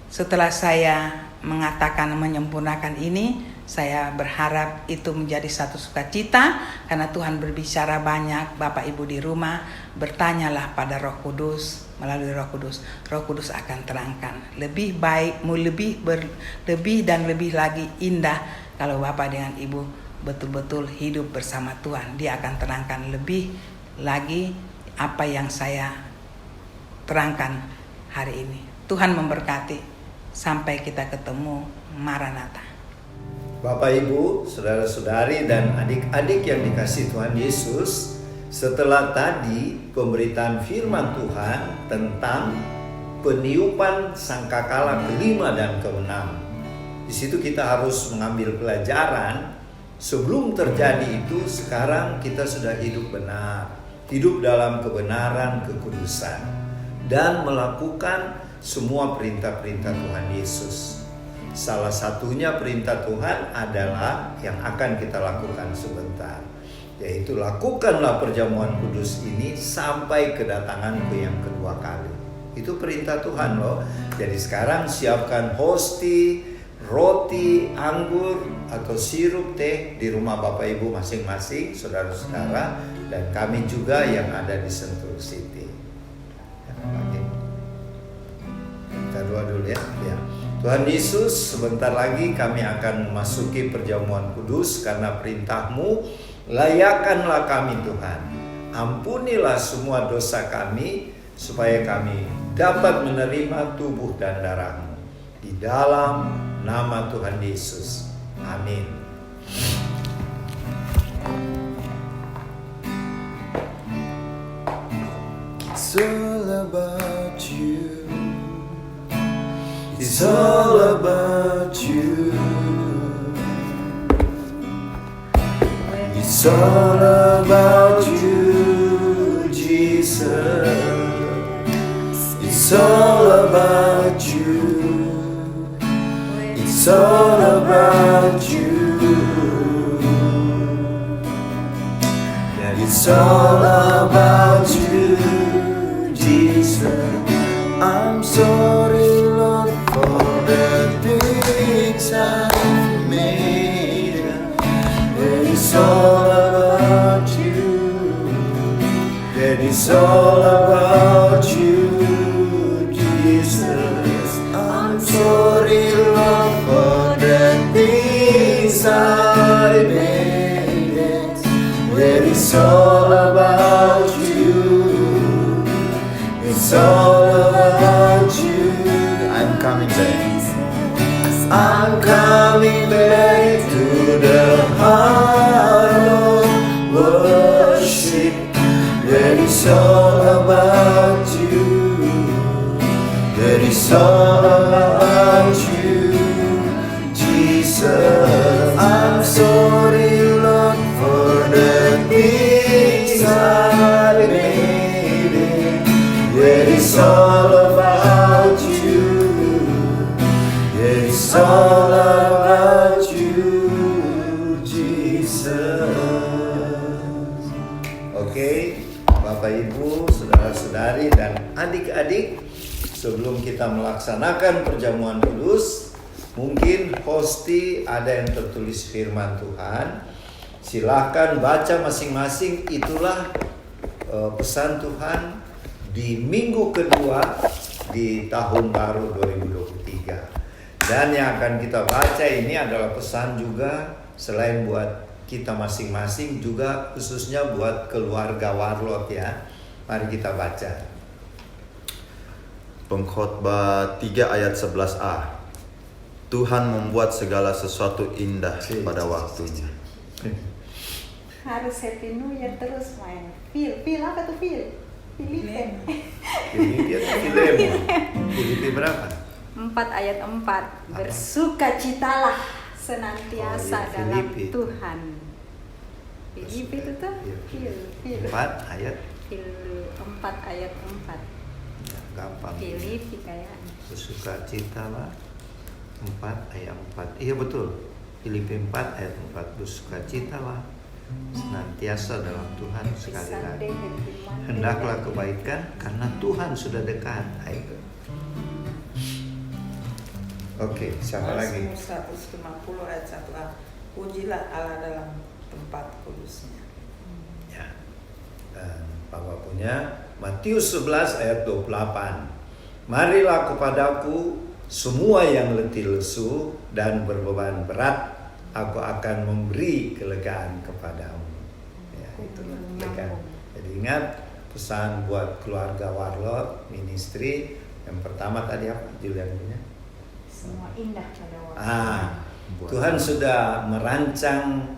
Setelah saya mengatakan menyempurnakan ini, saya berharap itu menjadi satu sukacita karena Tuhan berbicara banyak. Bapak Ibu di rumah, bertanyalah pada Roh Kudus, melalui Roh Kudus. Roh Kudus akan terangkan lebih baik, lebih dan lebih lagi indah kalau Bapak dengan Ibu betul-betul hidup bersama Tuhan. Dia akan terangkan lebih lagi apa yang saya terangkan hari ini. Tuhan memberkati. Sampai kita ketemu. Maranatha. Bapak Ibu, saudara-saudari dan adik-adik yang dikasihi Tuhan Yesus, setelah tadi pemberitaan firman Tuhan tentang peniupan sangkakala kelima dan keenam. Di situ kita harus mengambil pelajaran. Sebelum terjadi itu, sekarang kita sudah hidup benar, hidup dalam kebenaran, kekudusan, dan melakukan semua perintah-perintah Tuhan Yesus. Salah satunya perintah Tuhan adalah yang akan kita lakukan sebentar, yaitu lakukanlah perjamuan kudus ini sampai kedatanganku yang kedua kali. Itu perintah Tuhan loh. Jadi sekarang siapkan hosti, roti, anggur, atau sirup teh di rumah Bapak Ibu masing-masing, saudara-saudara, dan kami juga yang ada di Sentul City. Kita doa dulu ya. Tuhan Yesus, sebentar lagi kami akan memasuki perjamuan kudus karena perintah-Mu. Layakkanlah kami Tuhan. Ampunilah semua dosa kami supaya kami dapat menerima tubuh dan darah-Mu. Di dalam nama Tuhan Yesus. Amin. It's all about you. It's all about you. It's all about you, Jesus. It's all about you. It's all about you. It's all about you, Jesus. I'm sorry, Lord, for the things I've made. It's all about you. It's all about you, Jesus. I'm sorry, Lord, for the things I made. It's all about you. It's all about you. I'm coming back. I'm coming back to the heart of worship. That is all about you. That is all about you, Jesus. I'm sorry, Lord, for the things I made. That is all about you. That is all about you, Jesus. Oke, Bapak Ibu, saudara-saudari dan adik-adik, sebelum kita melaksanakan perjamuan kudus, mungkin hosti ada yang tertulis firman Tuhan. Silahkan baca masing-masing. Itulah pesan Tuhan di minggu kedua di tahun baru 2023. Dan yang akan kita baca ini adalah pesan juga selain buat kita masing-masing, juga khususnya buat keluarga Warlot ya. Mari kita baca. Pengkhotbah 3 ayat 11a. Tuhan membuat segala sesuatu indah pada waktunya. Harus Happy New Year terus main. Fil apa tuh Fil? Filipi. Filipi berapa? 4 ayat 4. Bersukacitalah senantiasa dalam Tuhan. Filipi itu tuh Fil. 4 ayat. Fil 4 ayat 4. Gampang. Filipi kayaknya. Bersukacitalah 4 ayat 4. Iya betul. Filipi 4 ayat 4. Bersukacitalah senantiasa dalam Tuhan sekali lagi. Hendaklah kebaikan karena Tuhan sudah dekat. Ayo. Oke, siapa lagi? Mazmur 150 ayat 1a. Pujilah Allah dalam tempat kudusnya. Ya. Dan Bapak punya Matius 11 ayat 28. Marilah kepadaku semua yang letih lesu dan berbeban berat, aku akan memberi kelegaan kepadamu. Ya, itu legaan. Jadi ingat pesan buat keluarga Warlord Ministry. Yang pertama tadi apa Julian punya? Semua indah pada waktu. Tuhan sudah merancang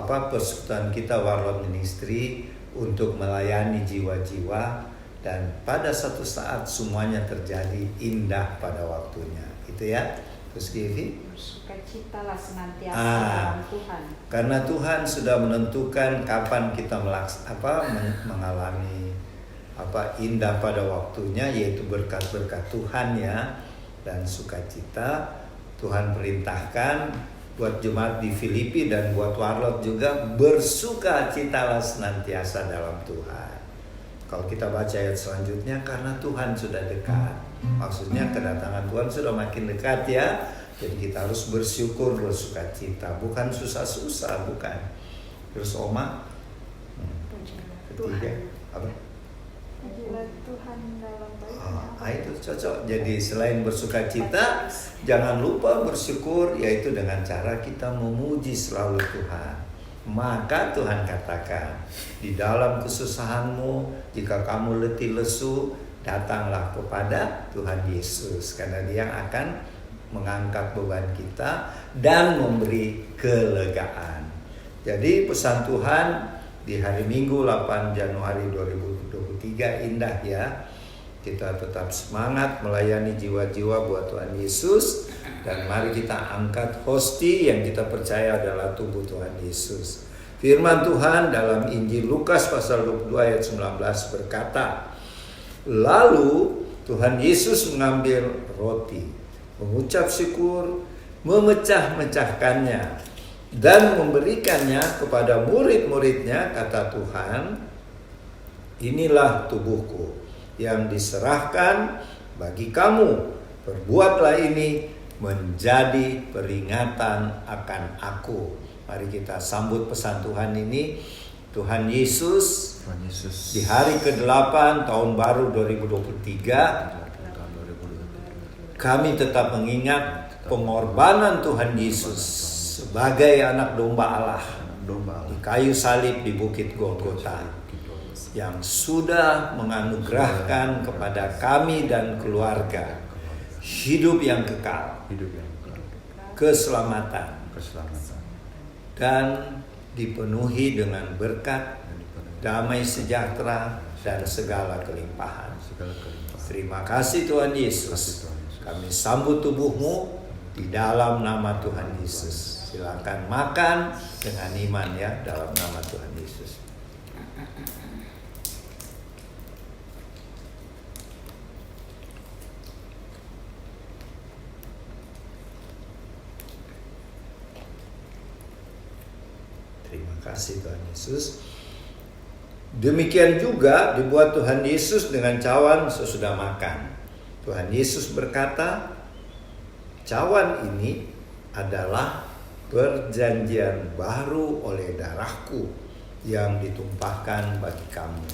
persekutuan kita Warlord Ministry untuk melayani jiwa-jiwa, dan pada satu saat semuanya terjadi indah pada waktunya. Itu ya. Terus Givi? Bersukacitalah senantiasa dalam Tuhan. Karena Tuhan sudah menentukan kapan kita mengalami indah pada waktunya, yaitu berkat-berkat Tuhan ya, dan sukacita. Tuhan perintahkan buat jemaat di Filipi dan buat Warlord juga, bersukacitalah senantiasa dalam Tuhan. Kalau kita baca ayat selanjutnya, karena Tuhan sudah dekat. Maksudnya kedatangan Tuhan sudah makin dekat ya. Jadi kita harus bersyukur, bersukacita, bukan susah-susah, bukan. Terus Oma ketiga apa? Pujilah Tuhan dalam Itu cocok. Jadi selain bersukacita, jangan lupa bersyukur, yaitu dengan cara kita memuji selalu Tuhan. Maka Tuhan katakan, di dalam kesusahanmu, jika kamu letih lesu, datanglah kepada Tuhan Yesus, karena Dia akan mengangkat beban kita dan memberi kelegaan. Jadi pesan Tuhan di hari Minggu 8 Januari 2023 indah ya. Kita tetap semangat melayani jiwa-jiwa buat Tuhan Yesus, dan mari kita angkat hosti yang kita percaya adalah tubuh Tuhan Yesus. Firman Tuhan dalam Injil Lukas pasal 22 ayat 19 berkata, lalu Tuhan Yesus mengambil roti, mengucap syukur, memecah-mecahkannya, dan memberikannya kepada murid-muridnya. Kata Tuhan, inilah tubuhku yang diserahkan bagi kamu. Perbuatlah ini menjadi peringatan akan aku. Mari kita sambut pesan Tuhan ini. Tuhan Yesus di hari ke-8 tahun baru 2023, kami tetap mengingat pengorbanan Tuhan Yesus sebagai anak domba Allah di kayu salib di Bukit Golgota, yang sudah menganugerahkan kepada kami dan keluarga hidup yang kekal, keselamatan, dan dipenuhi dengan berkat, damai sejahtera, dan segala kelimpahan. Terima kasih Tuhan Yesus. Kami sambut tubuh-Mu di dalam nama Tuhan Yesus. Silakan makan dengan iman ya, dalam nama Tuhan Yesus. Terima kasih Tuhan Yesus. Demikian juga dibuat Tuhan Yesus dengan cawan sesudah makan. Tuhan Yesus berkata, cawan ini adalah perjanjian baru oleh darahku yang ditumpahkan bagi kamu.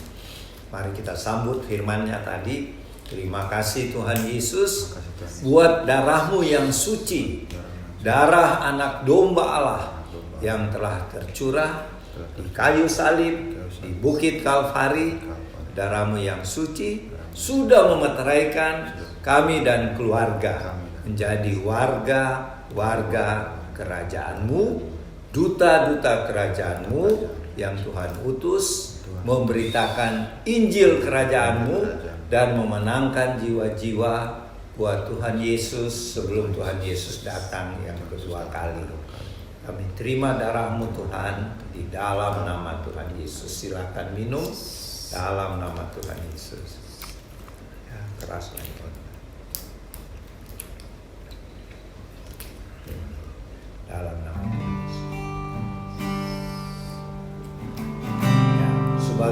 Mari kita sambut firman-Nya tadi. Terima kasih Tuhan Yesus buat darah-Mu yang suci, darah anak domba Allah yang telah tercurah di kayu salib di Bukit Kalvari. Darah-Mu yang suci sudah memeteraikan kami dan keluarga menjadi warga-warga kerajaan-Mu, duta-duta kerajaan-Mu yang Tuhan utus memberitakan Injil kerajaan-Mu dan memenangkan jiwa-jiwa buat Tuhan Yesus sebelum Tuhan Yesus datang yang kedua kali. Kami terima darah-Mu Tuhan di dalam nama Tuhan Yesus. Silakan minum dalam nama Tuhan Yesus. Ya, keras lagi. Dalam nama Yesus.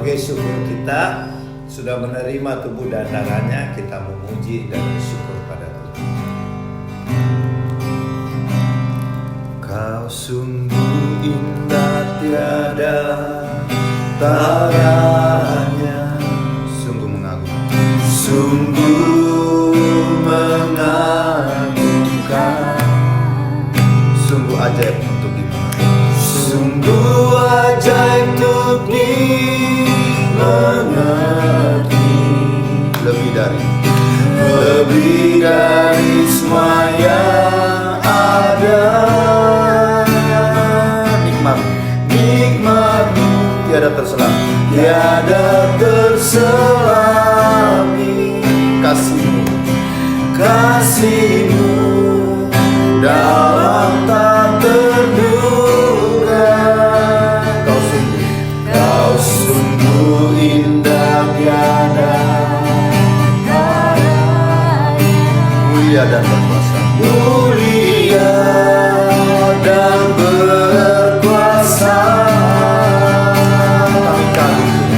sebagai syukur kita sudah menerima tubuh dan darahnya, kita memuji dan bersyukur pada Tuhan. Kau sungguh indah tiada taranya, Sungguh mengagumkan. sungguh mengagumkan, Sungguh ajaib untuk dimengerti. sungguh ajaib untuk dimengerti, lebih dari semua yang ada. Nikmatmu Tiada terselang. tiada terselami, kasihmu dalam tak terduga. Kau sungguh indah tiada Mulia dan berkuasa. mulia dan berkuasa. Kami kagum.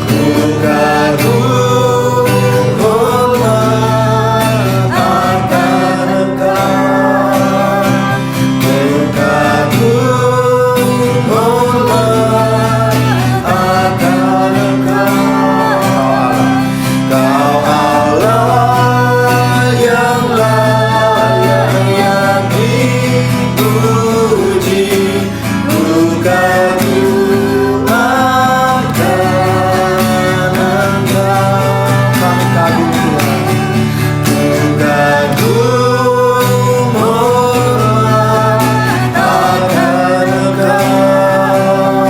Ku kagum hormat akan Engkau. Ku kagum hormat akan Engkau. Kau Allah yang layak yang dipuji. Ku kagum akan Engkau. Kami kagum Tuhan. Ku kagum hormat akan Engkau.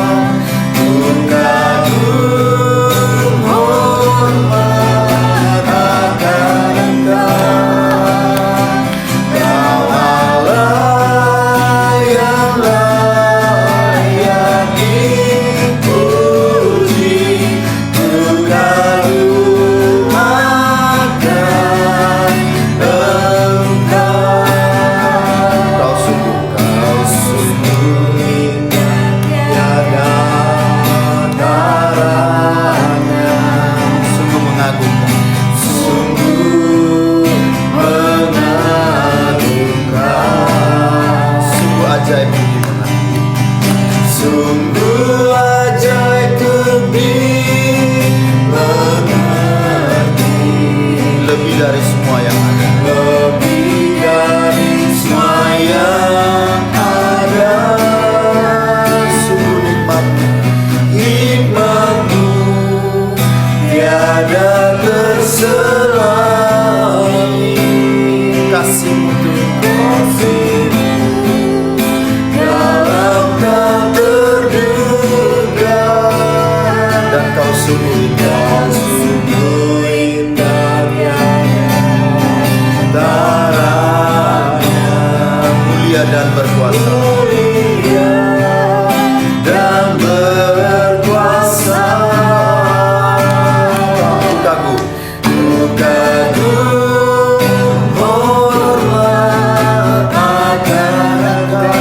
Ku kagum hormat akan Engkau. Kau Allah yang layak dipuji. Ku kagum akan Engkau. Kau sungguh indah tiada taranya, sungguh mengagumkan. sungguh mengagumkan, Sungguh ajaib untuk dimengerti. sungguh ajaib untuk dimengerti, Lebih dari semua yang ada. lebih dari semua yang ada. Sungguh Hikmatmu tiada terselami, kasihmu dalam tak terduga. dan kau sungguh indah. Sungguh indah tiada taranya, Mulia dan berkuasa. mulia dan berkuasa. Kau kagum. Ku kagum hormat akan Engkau.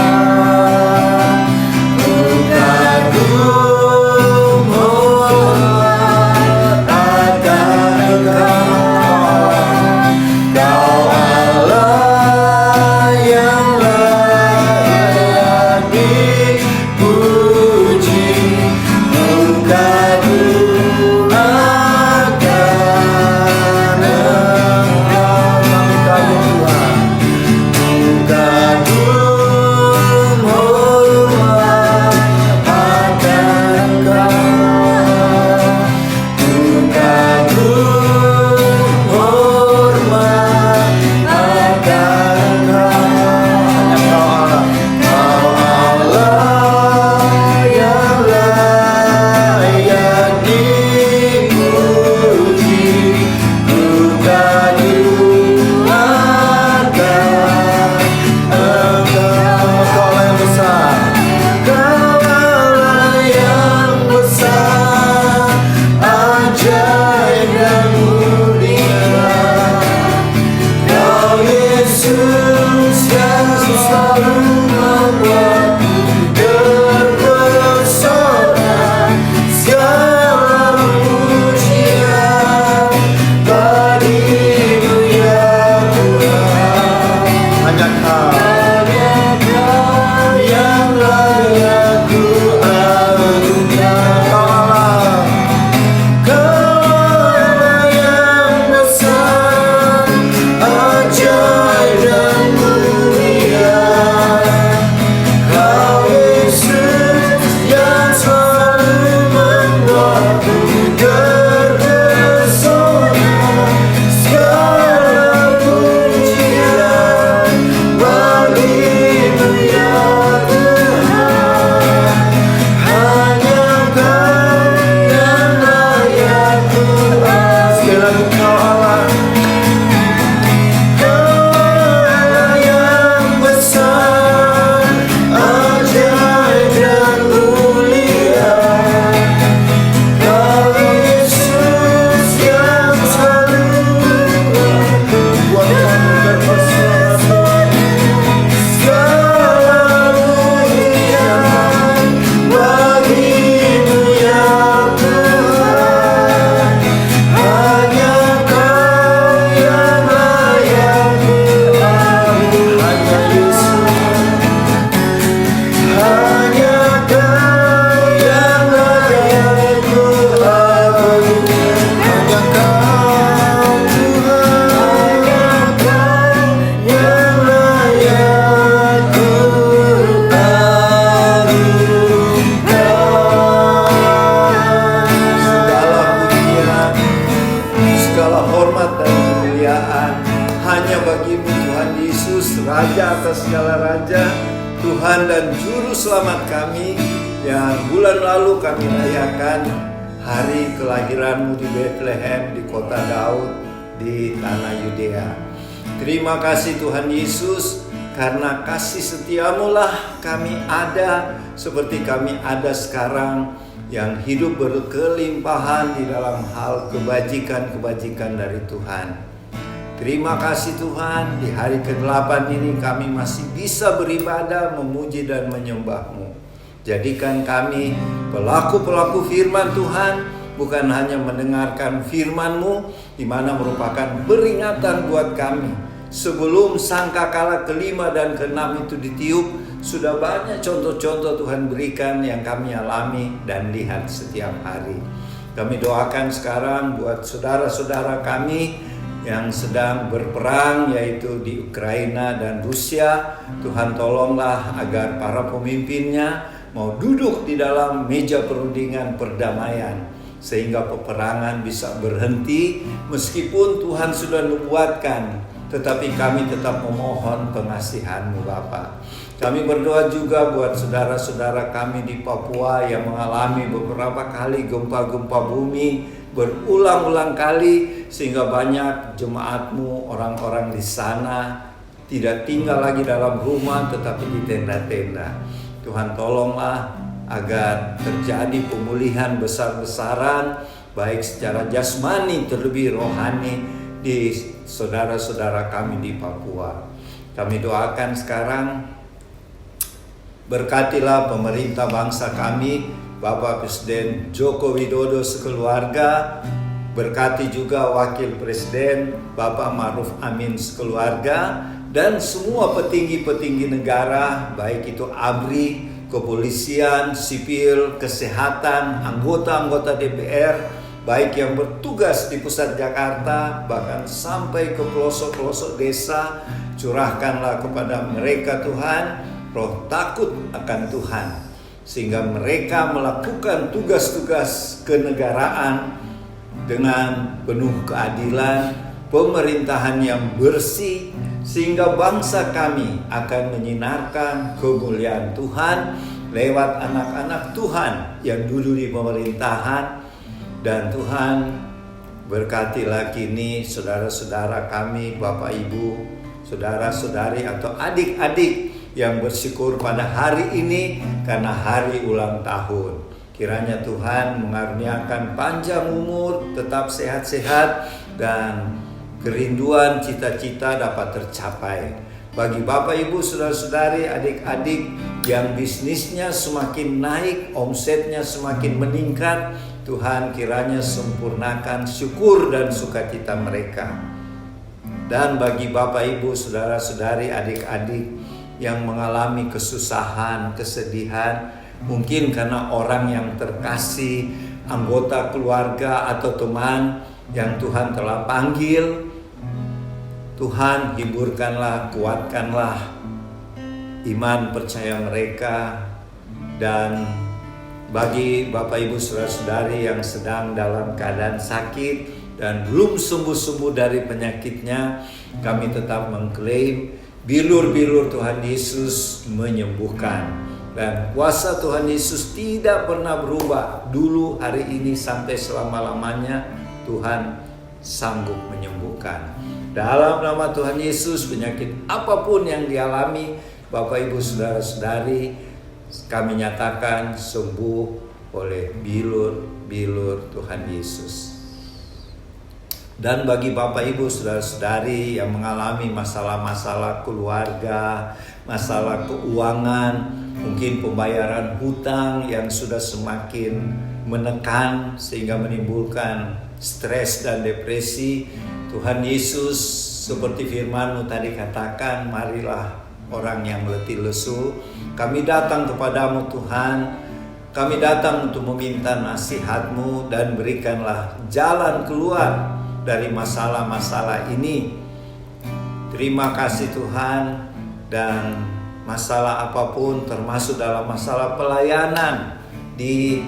Ku kagum hormat akan Engkau. Kau Allah yang layak Hanya Kau yang layak ku agungkan. Kau Allah yang besar, ajaib dan mulia. Kau Yesus yang selalu membuatku terpesona. Segala pujian bagimu ya Tuhan. Hanya Kau yang layak ku agungkan. Sekali lagi Kau Allah. Kau Allah yang besar, ajaib dan mulia. Kau Yesus yang selalu membuatku terpesona. Segala pujian bagimu ya Tuhan. Hanya Kau yang layak ku agungkan. Hanya Yesus. Hanya Kau yang layak ku agungkan. Hanya Kau Tuhan. Hanya Kau yang layak ku agungkan. Segala pujian, segala hormat dan kemuliaan hanya bagimu Tuhan Yesus, Raja atas segala raja, Tuhan dan Juru Selamat kami, yang bulan lalu kami rayakan hari kelahiranmu di Bethlehem, di kota Daud, di tanah Yudea. Terima kasih Tuhan Yesus, karena kasih setiamu lah kami ada seperti kami ada sekarang, yang hidup berkelimpahan di dalam hal kebajikan-kebajikan dari Tuhan. Terima kasih Tuhan, di hari ke-8 ini kami masih bisa beribadah, memuji dan menyembah-Mu. Jadikan kami pelaku-pelaku firman Tuhan, bukan hanya mendengarkan firman-Mu, di mana merupakan peringatan buat kami. Sebelum sangkakala ke-5 dan ke-6 itu ditiup, sudah banyak contoh-contoh Tuhan berikan yang kami alami dan lihat setiap hari. Kami doakan sekarang buat saudara-saudara kami yang sedang berperang, yaitu di Ukraina dan Rusia. Tuhan tolonglah agar para pemimpinnya mau duduk di dalam meja perundingan perdamaian, sehingga peperangan bisa berhenti. Meskipun Tuhan sudah nubuatkan, tetapi kami tetap memohon pengasihan-Mu Bapa. Kami berdoa juga buat saudara-saudara kami di Papua yang mengalami beberapa kali gempa-gempa bumi berulang-ulang kali, sehingga banyak jemaat-Mu, orang-orang di sana tidak tinggal lagi dalam rumah tetapi di tenda-tenda. Tuhan tolonglah agar terjadi pemulihan besar-besaran, baik secara jasmani terlebih rohani di saudara-saudara kami di Papua. Kami doakan sekarang, berkatilah pemerintah bangsa kami, Bapak Presiden Joko Widodo sekeluarga. Berkati juga Wakil Presiden Bapak Ma'ruf Amin sekeluarga, dan semua petinggi-petinggi negara, baik itu ABRI, kepolisian, sipil, kesehatan, anggota-anggota DPR, baik yang bertugas di pusat Jakarta, bahkan sampai ke pelosok-pelosok desa. Curahkanlah kepada mereka Tuhan roh takut akan Tuhan, sehingga mereka melakukan tugas-tugas kenegaraan dengan penuh keadilan, pemerintahan yang bersih, sehingga bangsa kami akan menyinarkan kemuliaan Tuhan lewat anak-anak Tuhan yang duduk di pemerintahan. Dan Tuhan berkatilah kini saudara-saudara kami, Bapak Ibu, saudara-saudari atau adik-adik yang bersyukur pada hari ini karena hari ulang tahun. Kiranya Tuhan mengaruniakan panjang umur, tetap sehat-sehat, dan kerinduan cita-cita dapat tercapai. Bagi Bapak Ibu, saudara-saudari, adik-adik yang bisnisnya semakin naik, omsetnya semakin meningkat, Tuhan kiranya sempurnakan syukur dan sukacita mereka. Dan bagi Bapak Ibu, saudara-saudari, adik-adik yang mengalami kesusahan, kesedihan, mungkin karena orang yang terkasih, anggota keluarga atau teman yang Tuhan telah panggil, Tuhan hiburkanlah, kuatkanlah iman percaya mereka. Dan bagi Bapak Ibu saudara-saudari yang sedang dalam keadaan sakit dan belum sembuh-sembuh dari penyakitnya, kami tetap mengklaim bilur-bilur Tuhan Yesus menyembuhkan. Dan kuasa Tuhan Yesus tidak pernah berubah. Dulu, hari ini, sampai selama-lamanya Tuhan sanggup menyembuhkan. Dalam nama Tuhan Yesus, penyakit apapun yang dialami Bapak Ibu saudara-saudari, kami nyatakan sembuh oleh bilur-bilur Tuhan Yesus. Dan bagi Bapak Ibu saudara-saudari yang mengalami masalah-masalah keluarga, masalah keuangan, mungkin pembayaran hutang yang sudah semakin menekan sehingga menimbulkan stres dan depresi, Tuhan Yesus seperti firman-Mu tadi katakan, marilah orang yang letih lesu, kami datang kepadamu Tuhan, kami datang untuk meminta nasihat-Mu dan berikanlah jalan keluar dari masalah-masalah ini. Terima kasih Tuhan. Dan masalah apapun, termasuk dalam masalah pelayanan di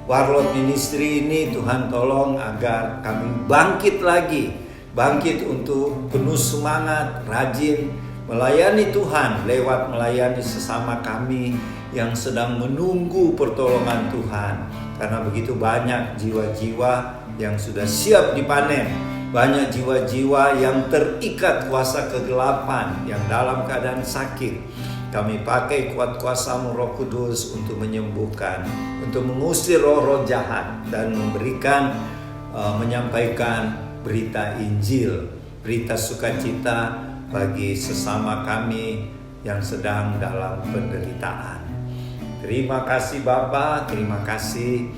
Warlord Ministry ini, Tuhan tolong agar kami bangkit lagi, bangkit untuk penuh semangat, rajin melayani Tuhan lewat melayani sesama kami yang sedang menunggu pertolongan Tuhan. Karena begitu banyak jiwa-jiwa yang sudah siap dipanen, banyak jiwa-jiwa yang terikat kuasa kegelapan, yang dalam keadaan sakit. Kami pakai kuat kuasa-Mu Roh Kudus untuk menyembuhkan, untuk mengusir roh-roh jahat dan memberikan, menyampaikan berita Injil, berita sukacita bagi sesama kami yang sedang dalam penderitaan. Terima kasih Bapa, terima kasih.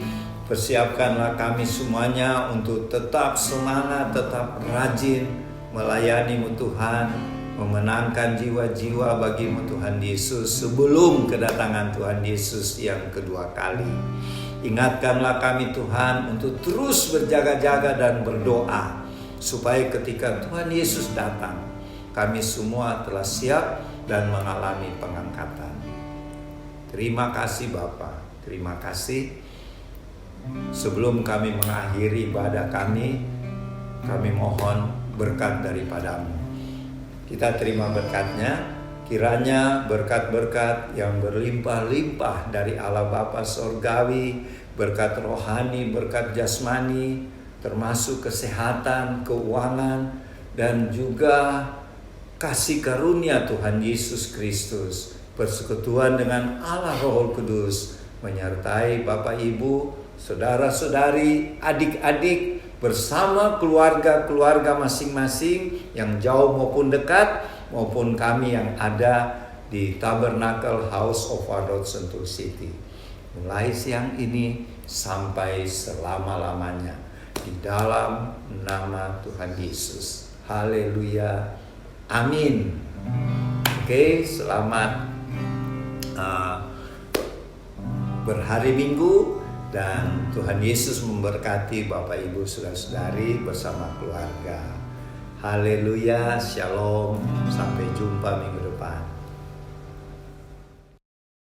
Persiapkanlah kami semuanya untuk tetap semangat, tetap rajin melayani-Mu Tuhan, memenangkan jiwa-jiwa bagi-Mu Tuhan Yesus sebelum kedatangan Tuhan Yesus yang kedua kali. Ingatkanlah kami Tuhan untuk terus berjaga-jaga dan berdoa, supaya ketika Tuhan Yesus datang, kami semua telah siap dan mengalami pengangkatan. Terima kasih Bapa, terima kasih. Sebelum kami mengakhiri ibadah kami mohon berkat daripada-Mu. Kita terima berkat-Nya, kiranya berkat-berkat yang berlimpah-limpah dari Allah Bapa Sorgawi, berkat rohani, berkat jasmani, termasuk kesehatan, keuangan, dan juga kasih karunia Tuhan Yesus Kristus, persekutuan dengan Allah Roh Kudus, menyertai Bapak Ibu, saudara-saudari, adik-adik, bersama keluarga-keluarga masing-masing yang jauh maupun dekat, maupun kami yang ada di Tabernacle House of Warlord Sentul City. Mulai siang ini sampai selama-lamanya, di dalam nama Tuhan Yesus. Haleluya. Amin. Oke, selamat berhari Minggu. Dan Tuhan Yesus memberkati Bapak Ibu saudara-saudari bersama keluarga. Haleluya, shalom, sampai jumpa minggu depan.